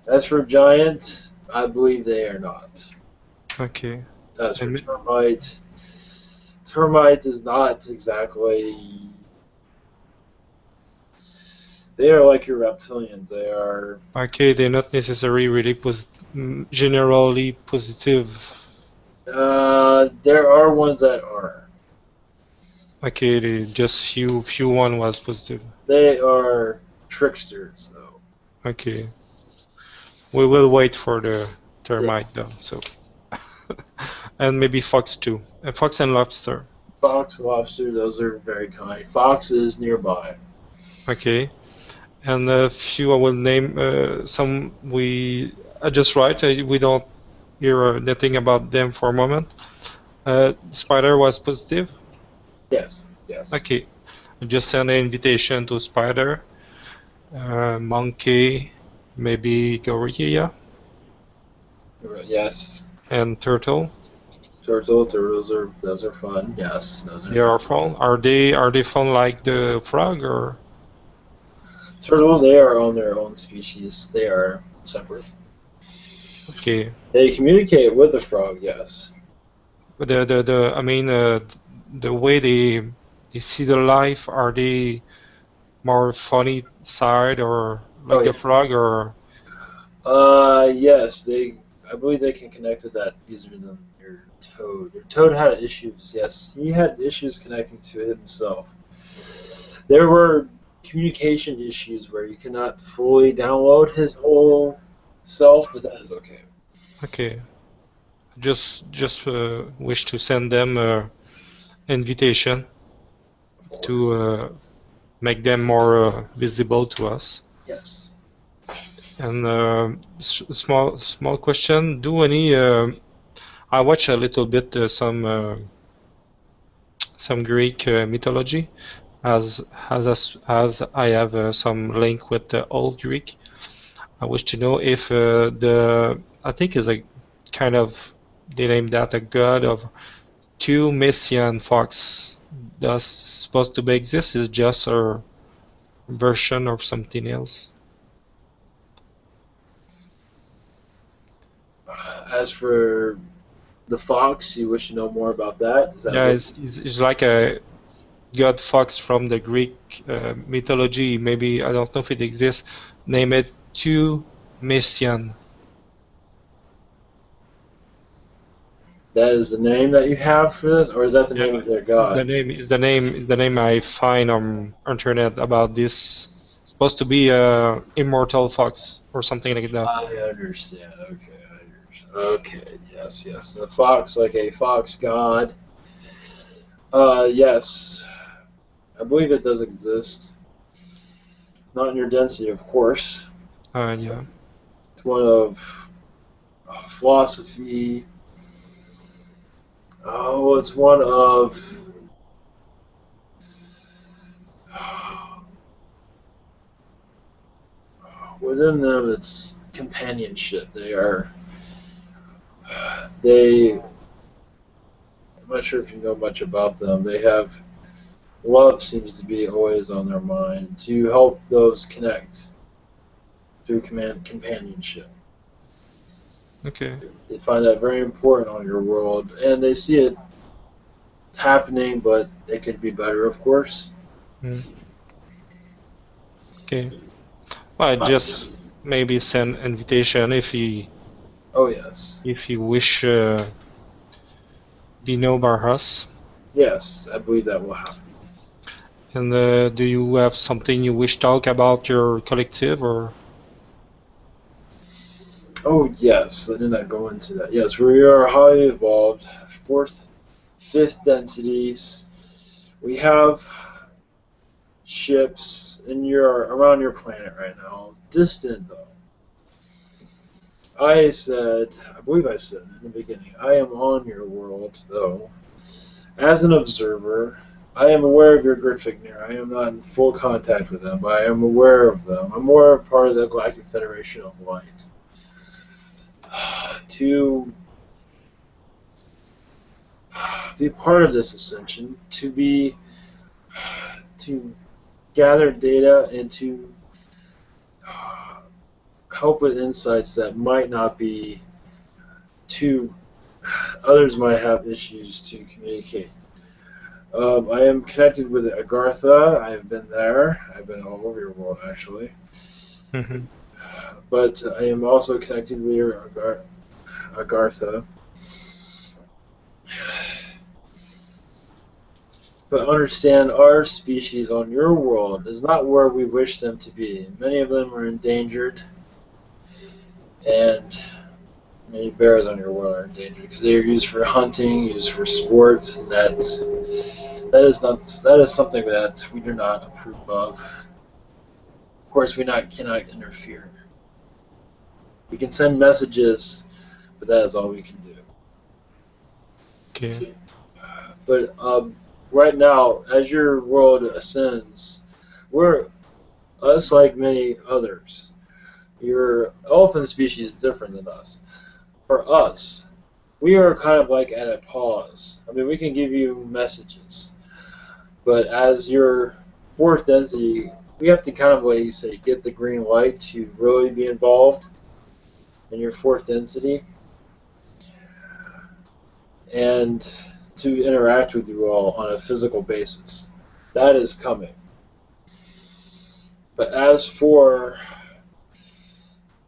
As for giant, I believe they are not. Okay. As for termite is not exactly. They are like your reptilians. They are. Okay, they're not necessarily really generally positive. There are ones that are. Okay, just few one was positive. They are tricksters, though. Okay. We will wait for the termite though, so. And maybe fox too. Fox and lobster. Fox, lobster, those are very kind. Fox is nearby. Okay. And a few I will name some I just write, we don't hear nothing about them for a moment. Spider was positive? Yes, yes. Okay. I just send an invitation to spider. Monkey, maybe gorilla. Yes. And turtle. Turtles are those are fun. Yes, those are. They are fun. Are they fun like the frog or? Turtle, they are on their own species. They are separate. Okay. They communicate with the frog. Yes. But I mean the way they see the life, are they more funny side or like the frog or? Yes, I believe they can connect with that easier than your toad. Your toad had issues. Yes, he had issues connecting to it himself. There were communication issues where you cannot fully download his whole self, but that is okay. Okay. Just wish to send them a invitation to make them more visible to us. Yes. And small question. Do any? I watch a little bit some Greek mythology, as I have some link with the old Greek. I wish to know if I think is a kind of, they name that a god of two Messian fox. Does supposed to be exist? Is just a version of something else? As for the fox, you wish to know more about that? Is that Yeah, it's like a god fox from the Greek mythology. Maybe I don't know if it exists. Name it two Messian. That is the name that you have for this, or is that the name of their god? The name I find on internet about this. It's supposed to be a immortal fox or something like that. I understand. Okay, Okay, yes. The fox, like a fox god. Yes. I believe it does exist. Not in your density, of course. Yeah. It's one of philosophy. Oh, it's one of within them. It's companionship. I'm not sure if you know much about them. They have love seems to be always on their mind to help those connect through companionship. Okay. They find that very important on your world, and they see it happening, but it could be better, of course. Okay. Well, just maybe send invitation if he. Oh yes. If he wish be known by us. Yes, I believe that will happen. And do you have something you wish to talk about your collective or? Oh yes, I did not go into that. Yes, we are highly evolved, fourth, fifth densities. We have ships around your planet right now. Distant though. I believe I said in the beginning, I am on your world though. As an observer, I am aware of your Gryphignir. I am not in full contact with them, but I am aware of them. I'm more a part of the Galactic Federation of Light. To be part of this ascension, to gather data and to help with insights that might not be others might have issues to communicate. I am connected with Agartha. I have been there. I've been all over your world, actually. Mhm. But I am also connected with your Agartha. But understand, our species on your world is not where we wish them to be. Many of them are endangered, and many bears on your world are endangered because they are used for hunting, used for sport. That is something that we do not approve of. Of course, cannot interfere. We can send messages, but that is all we can do. Okay. But right now, as your world ascends, we're us like many others. Your elephant species is different than us. For us, we are kind of like at a pause. I mean, we can give you messages, but as your fourth density, we have to kind of, like you say, get the green light to really be involved in your fourth density and to interact with you all on a physical basis. That is coming. But as for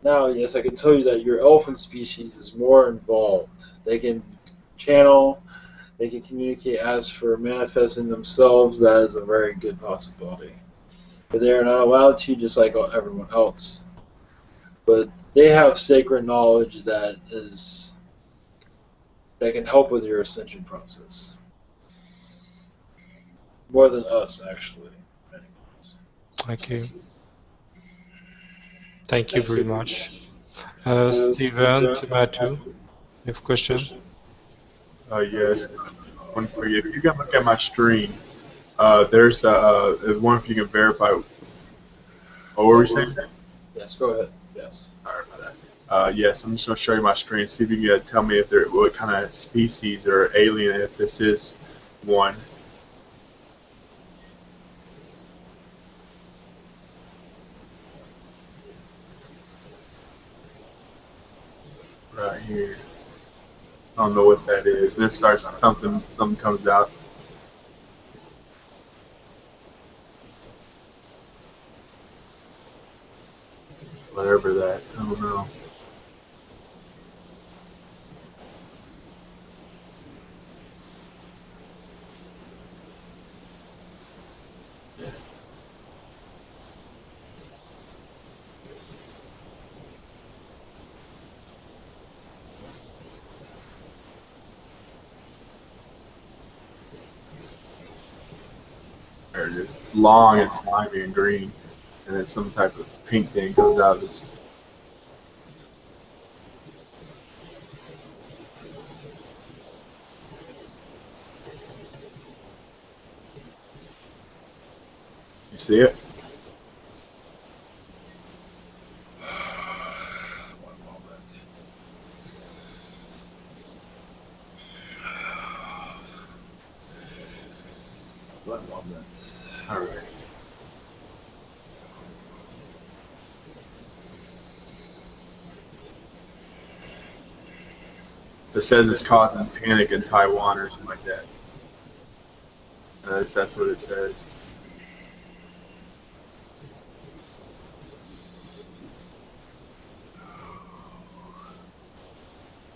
now, yes, I can tell you that your elephant species is more involved. They can channel, they can communicate. As for manifesting themselves, that is a very good possibility. But they are not allowed to, just like everyone else. But they have sacred knowledge that can help with your ascension process. More than us, actually. Okay. Thank you very much. Steven, Tomato, you have a question? Yes. One for you. If you can look at my screen, there's one if you can verify. What were we saying? Yes, go ahead. Yes. Sorry about that. Yes, I'm just going to show you my screen. See if you can tell me if what kind of species or alien, if this is one. Right here. I don't know what that is. Then starts something comes out. Whatever that. I don't know. There it is. It's long and slimy and green, and then some type of pink thing comes out of this. You see it? One moment. One moment. All right. It says it's causing panic in Taiwan or something like that. That's what it says.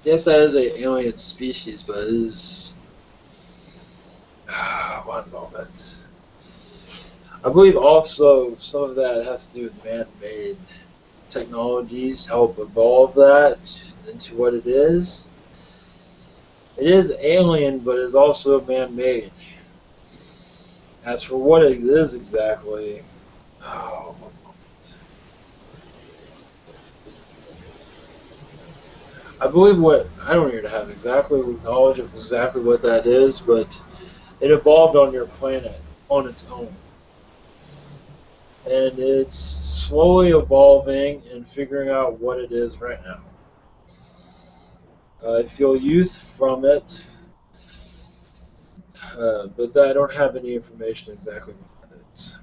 Yes, that is a alien species, but it is. One moment. I believe also some of that has to do with man-made technologies help evolve that into what it is. It is alien, but it is also man-made. As for what it is exactly, one moment. I believe I don't even have exactly knowledge of exactly what that is, but it evolved on your planet on its own. And it's slowly evolving and figuring out what it is right now. I feel youth from it, but I don't have any information exactly what it is.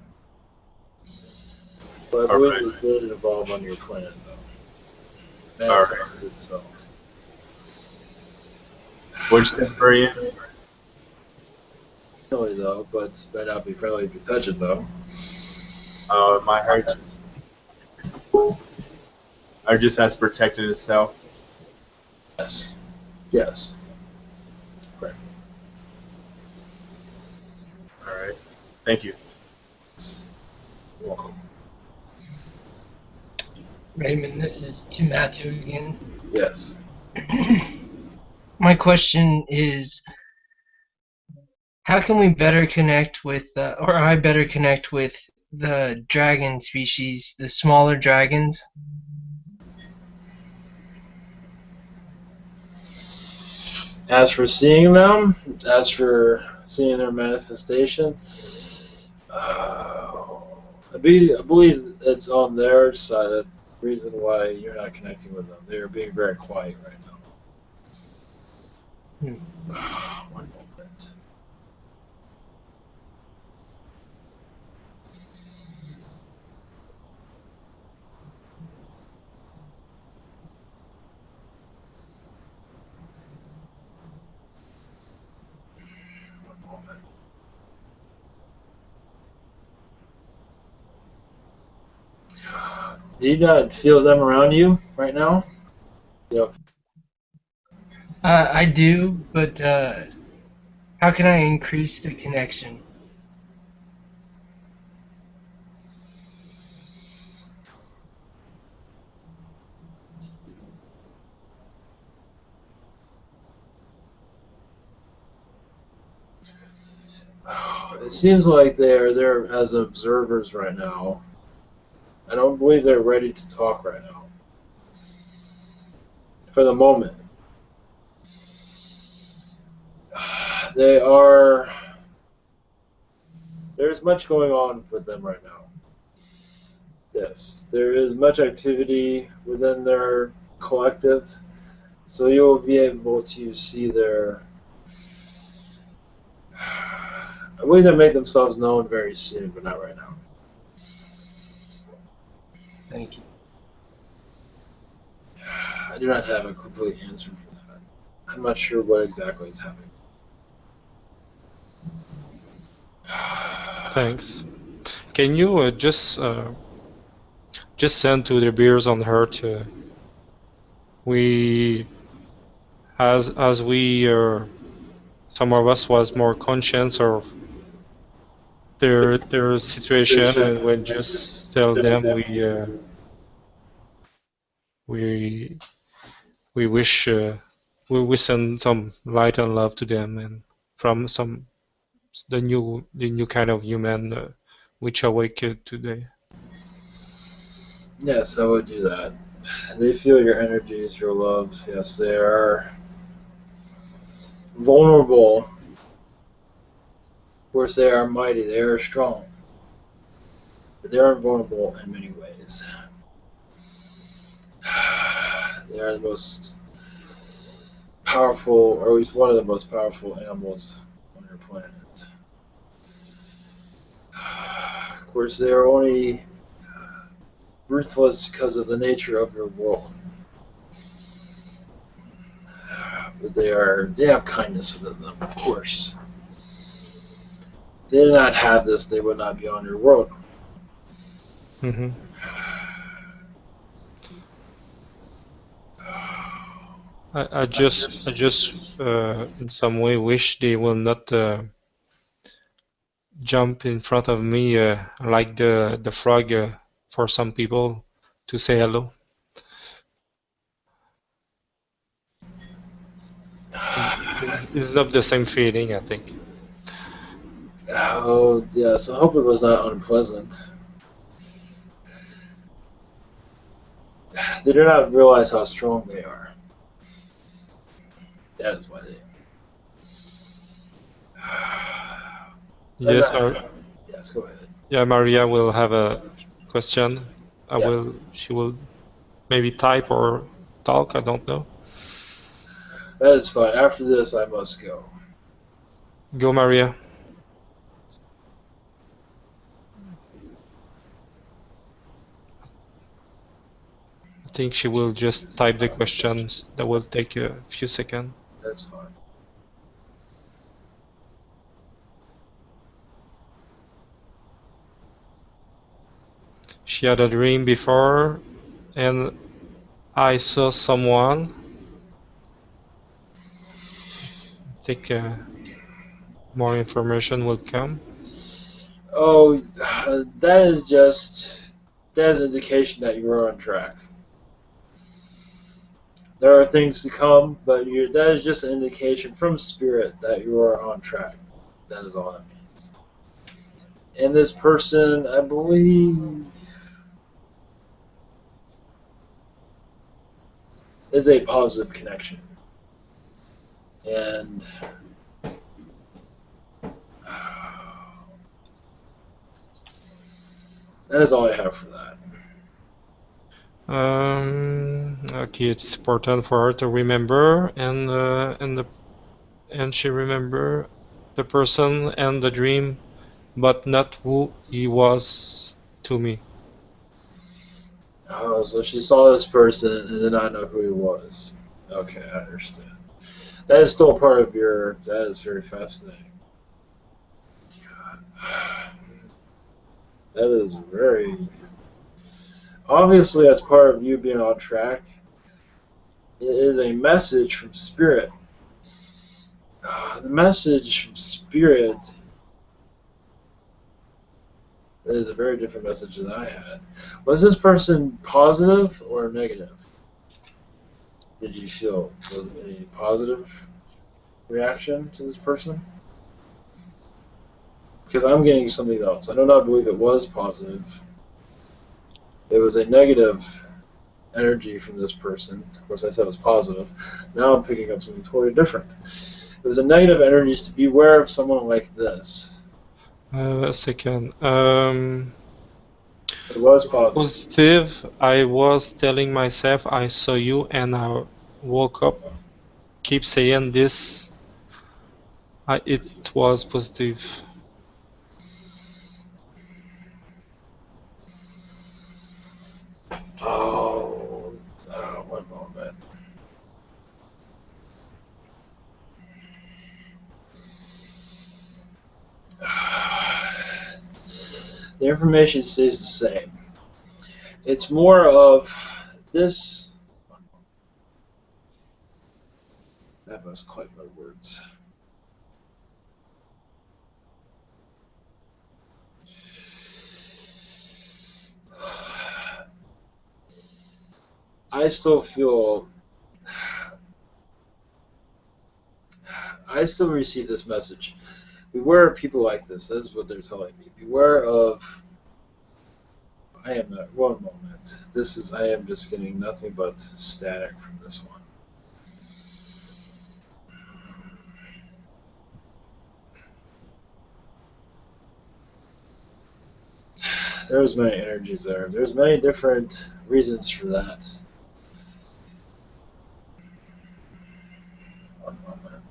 But I believe it did evolve on your planet, though. Manifested itself. What'd you say, very end? friendly though, but might not be friendly if you touch it though. It might hurt. Or just has protected itself. Yes. Yes. All right. Thank you. You're welcome. Raymond, this is Matthew again. Yes. My question is, how can we better connect with, or I better connect with the dragon species, the smaller dragons? As for seeing them, as for seeing their manifestation, I believe it's on their side the reason why you're not connecting with them. They're being very quiet right now. One moment. One moment. Do you not feel them around you right now? Yep. I do, but how can I increase the connection? It seems like they're there as observers right now. I don't believe they're ready to talk right now. For the moment. They are. There's much going on with them right now. Yes, there is much activity within their collective, so you'll be able to see their. I believe they make themselves known very soon, but not right now. Thank you. I do not have a complete answer for that. I'm not sure what exactly is happening. Thanks. Can you just send to the beers on her to we as we some of us was more conscious of their situation, and when just tell them we we wish we send some light and love to them, and from some the new kind of human which awake today. Yes, I would do that. They feel your energies, your love. Yes, they are vulnerable. Of course, they are mighty. They are strong. But they are vulnerable in many ways. They are the most powerful, or at least one of the most powerful animals on your planet. Of course, they are only ruthless because of the nature of your world. But they have kindness within them, of course. If they did not have this, they would not be on your world. Mm-hmm. I just in some way wish they will not jump in front of me like the frog for some people to say hello. It's not the same feeling, I think. Oh, yes, I hope it was not unpleasant. They do not realize how strong they are. That is why they. Yes, Yes, go ahead. yeah, Maria will have a question. Yes. She will maybe type or talk, I don't know. That is fine. After this, I must go. Go, Maria. I think she will just type the questions. That will take a few seconds. That's fine. she had a dream before, and I saw someone. I think more information will come. Oh, that is an indication that you are on track. There are things to come, but that is just an indication from spirit that you are on track. That is all that means. And this person, I believe, is a positive connection. And that is all I have for that. Okay, it's important for her to remember, and she remember the person and the dream, but not who he was to me. Oh, so she saw this person and did not know who he was. Okay, I understand. That is still part of your. That is very fascinating. That is very. Obviously, as part of you being on track, it is a message from Spirit. The message from Spirit is a very different message than I had. Was this person positive or negative? Did you feel, was it any positive reaction to this person? Because I'm getting something else. I do not believe it was positive. It was a negative energy from this person. Of course, I said it was positive. Now I'm picking up something totally different. It was a negative energy to beware of someone like this. A second. It was positive. Positive. I was telling myself I saw you, and I woke up. Keep saying this. It was positive. Oh, one moment. The information stays the same. It's more of this. That was quite my words. I still feel. I still receive this message. Beware of people like this. That's what they're telling me. Beware of. I am not. One moment. This is. I am just getting nothing but static from this one. There's many energies there. There's many different reasons for that. One moment.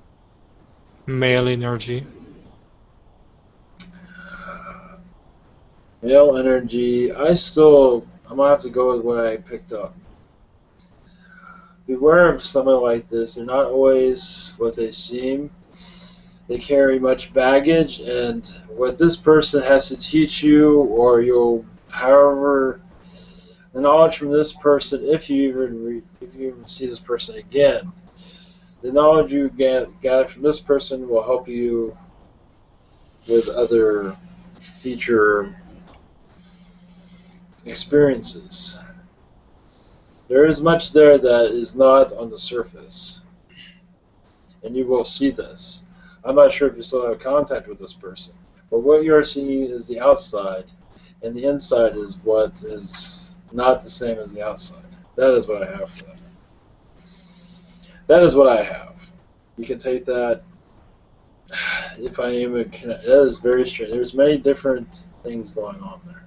Male energy. Male energy. I'm gonna have to go with what I picked up. Beware of someone like this. They're not always what they seem. They carry much baggage, and what this person has to teach you, or however, the knowledge from this person, if you even see this person again, the knowledge you got from this person will help you with other future experiences. There is much there that is not on the surface, and you will see this. I'm not sure if you still have contact with this person, but what you are seeing is the outside, and the inside is what is not the same as the outside. That is what I have for that. That is what I have. You can take that. If I am that is very strange. There's many different things going on there.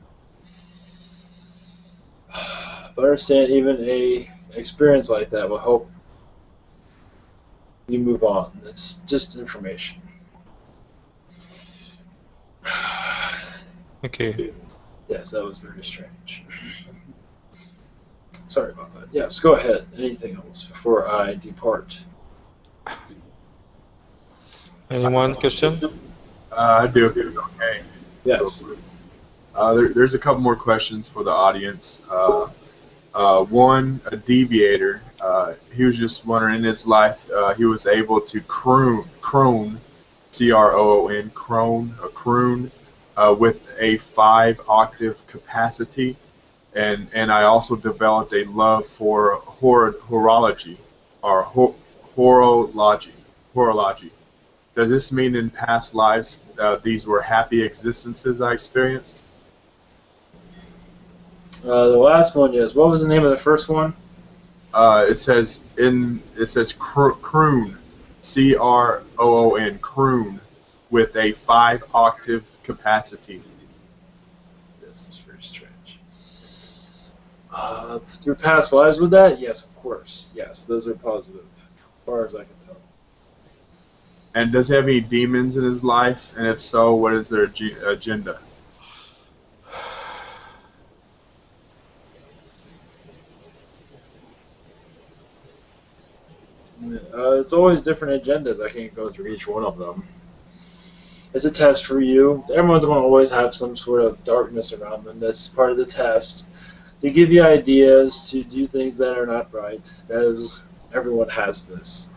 But understand, even a experience like that will help you move on. It's just information. Okay. Yes, that was very strange. Sorry about that. Yes, go ahead. Anything else before I depart? Anyone question? I do if it's okay. Yes. There's a couple more questions for the audience. One, a deviator. He was just wondering in his life he was able to croon, C-R-O-O-N, croon, with a 5-octave capacity. And I also developed a love for horology, or horology. Horology. Does this mean in past lives these were happy existences I experienced? The last one, yes. What was the name of the first one? It says croon, C-R-O-O-N, croon, with a 5-octave capacity. This is very strange. Through past lives with that? Yes, of course. Yes, those are positive, as far as I can tell. And does he have any demons in his life? And if so, what is their agenda? It's always different agendas. I can't go through each one of them. It's a test for you. Everyone's going to always have some sort of darkness around them. That's part of the test. To give you ideas, to do things that are not right. That is, everyone has this.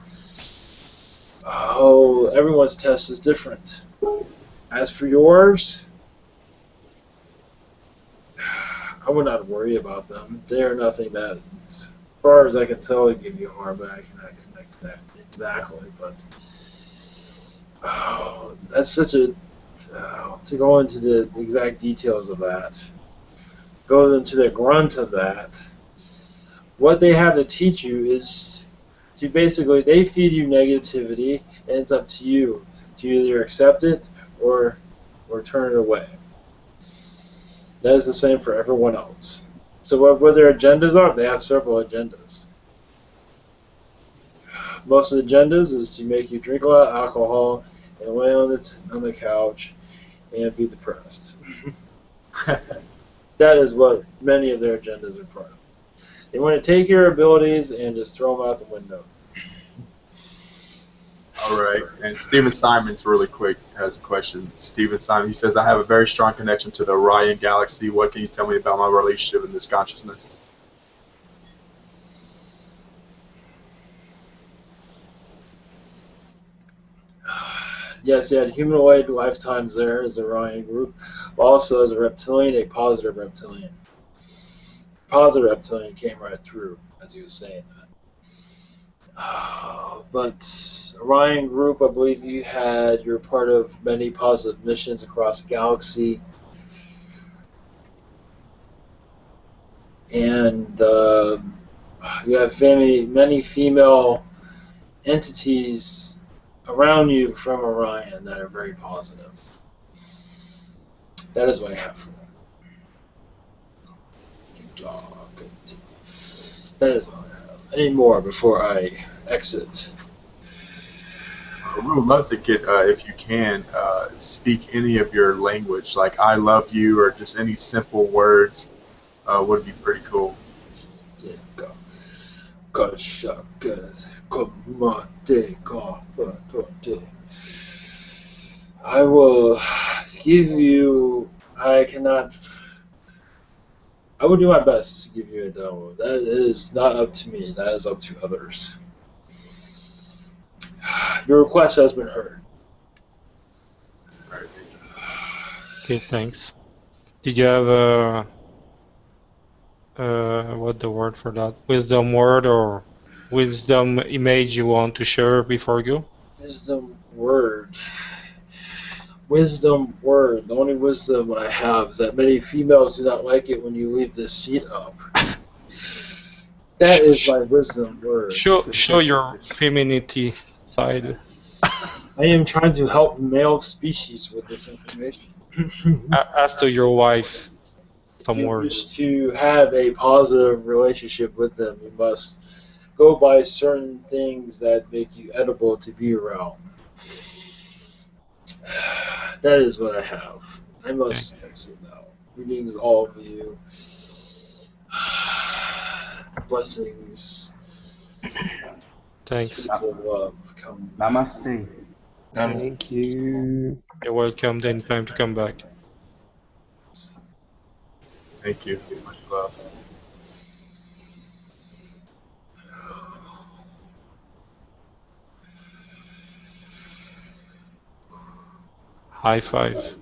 Oh, everyone's test is different. As for yours, I would not worry about them. They are nothing that, as far as I can tell, would give you harm, but I cannot connect that exactly. But that's such a to go into the exact details of that, go into the grunt of that. What they have to teach you is to basically, they feed you negativity, and it's up to you to either accept it or turn it away. That is the same for everyone else. So what their agendas are, they have several agendas. Most of the agendas is to make you drink a lot of alcohol and lay on the couch and be depressed. That is what many of their agendas are part of. They want to take your abilities and just throw them out the window. All right. And Stephen Simons, really quick, has a question. Stephen Simon, he says, I have a very strong connection to the Orion galaxy. What can you tell me about my relationship in this consciousness? Yes, he had humanoid lifetimes there as the Orion group, but also as a reptilian, a positive reptilian. Positive reptilian came right through as he was saying that. But Orion group, I believe you're part of many positive missions across the galaxy. And you have many female entities around you from Orion that are very positive. That is what I have for them. That is all I have. Any more before I exit? We would love to get, if you can, speak any of your language, like I love you, or just any simple words would be pretty cool. I will give you. I will do my best to give you a download. That is not up to me. That is up to others. Your request has been heard. Okay, thanks. Did you have what the word for that? Wisdom word or wisdom image you want to share before you go? Wisdom word. Wisdom word. The only wisdom I have is that many females do not like it when you leave the seat up. That is my wisdom word. Show your femininity side. I am trying to help male species with this information. Ask to your wife some words. To have a positive relationship with them, you must go by certain things that make you edible to be around. That is what I have. I must exit now. Greetings, all of you. Blessings. Thanks. Speaks of love. Come. Namaste. Thank you. You're welcome anytime to come back. Thank you. Much love. High five.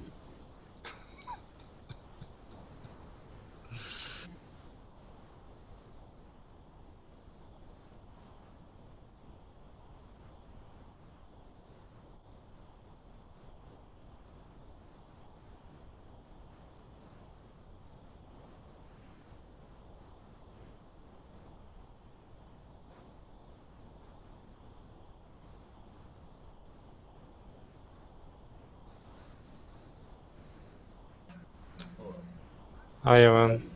Hi, Evan.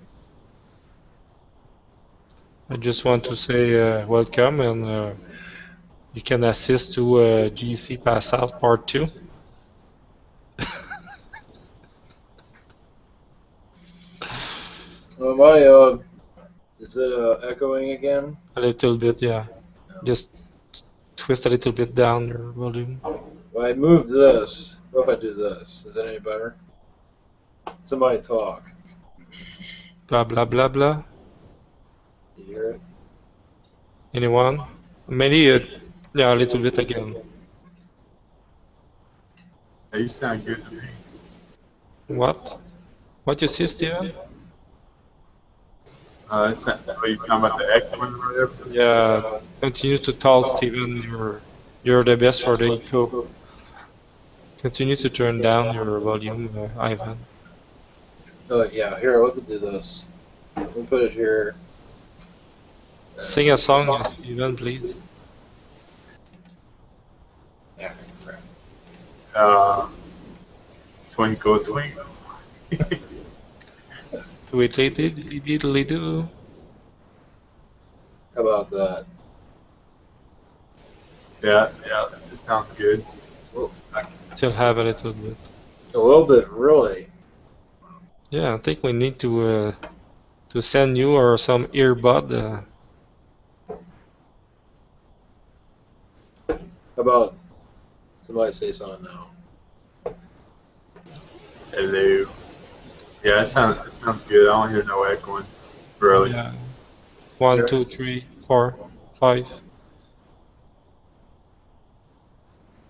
I just want to say welcome, and you can assist to GC Pass Out Part 2. Is it echoing again? A little bit, yeah. Just twist a little bit down your volume. Well, I moved this. What if I do this? Is that any better? Somebody talk. Blah, blah, blah, blah. Do you hear it? Anyone? Maybe, yeah, a little bit again. Hey, you sound good to me. What? What you see, Steven? Are you talking about the echoing or whatever? Yeah, continue to talk, Steven. You're the best for the echo. Continue to turn down your volume, Ivan. Oh, yeah. Here, let me do this. Let me put it here. Sing a song, Steven, please. Yeah, crap. Twinkle, twinkle. Tweedly-dee-dee-dee-dee-doo. How about that? Yeah, it sounds good. Whoa. Still have a little bit. A little bit, really. Yeah, I think we need to send you or some earbud. How about somebody say something now? Hello. Yeah, it sounds good. I don't hear no echoing. Really. Yeah. 1, 2, 3, 4, 5.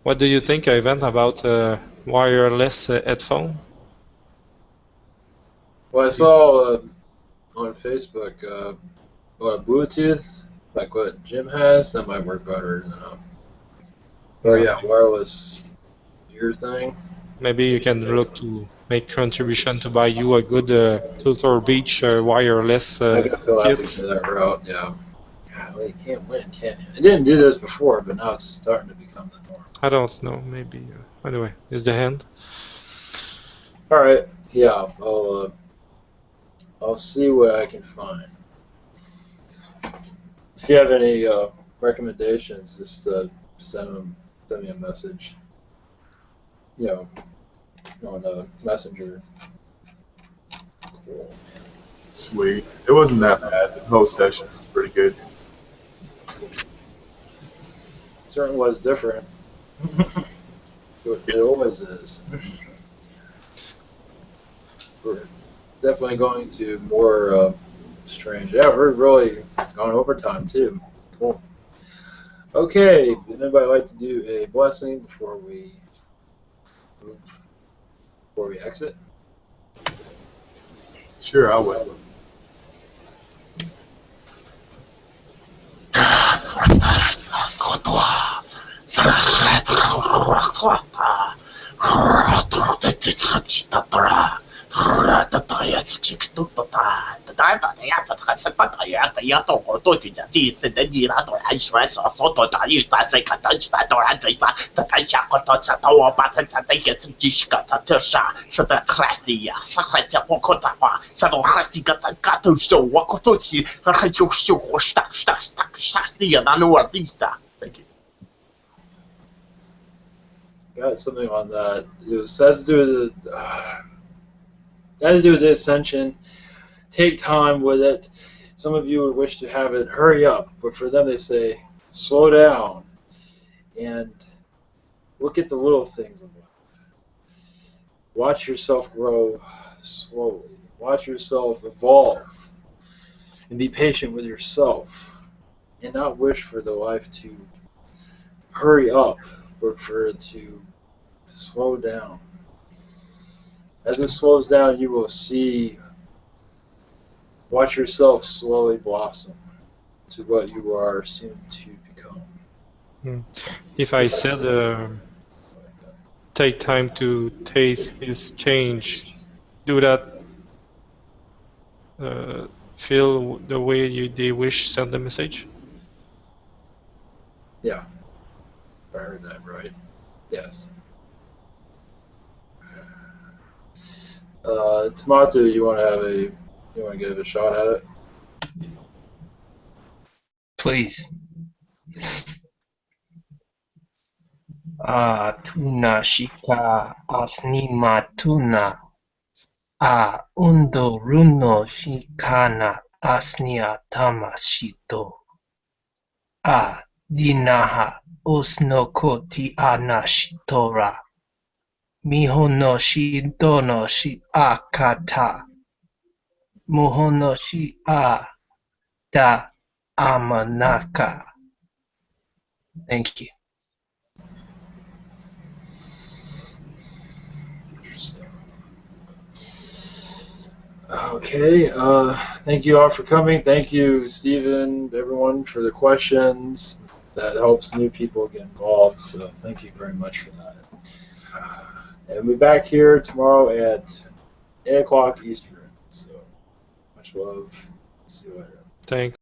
What do you think, Ivan, about wireless headphone? Well, I saw on Facebook what Bluetooth, like what Jim has, that might work better than or yeah, wireless ear thing. Maybe you can look to make contribution to buy you a good Tutor Beach wireless I guess he'll have to kit. go that route, yeah. God, well, you can't win, can you? I didn't do this before, but now it's starting to become the norm. I don't know, maybe. Anyway, is the hand? All right, yeah, I'll see what I can find. If you have any recommendations, just send me a message. You know, on Messenger. Cool. Sweet. It wasn't that bad. The whole session was pretty good. It certainly was different. It always is. We're definitely going to more strange. Yeah, we're really going overtime too. Cool. Okay, would anybody like to do a blessing before we exit? Sure, I will. Thank you. Got something on that. It was had to do with the Ascension. Take time with it. Some of you would wish to have it hurry up, but for them they say slow down and look at the little things in life. Watch yourself grow slowly. Watch yourself evolve and be patient with yourself and not wish for the life to hurry up, but for it to slow down. As it slows down, you will watch yourself slowly blossom to what you are soon to become. If I said take time to taste this change, do that feel the way they wish send the message? Yeah, I heard that right. Yes. Tomato, you want to give a shot at it? Please. Tuna shika asnima tuna. Undo runo shikana asnia tamashito. Dinaha osnokoti anashitora. Mihono shidono shi akata. Muhono shi da amanaka. Thank you. Interesting. Okay. Thank you all for coming. Thank you, Stephen, everyone, for the questions. That helps new people get involved. So thank you very much for that. And we'll be back here tomorrow at 8 o'clock Eastern. So much love. See you later. Thanks.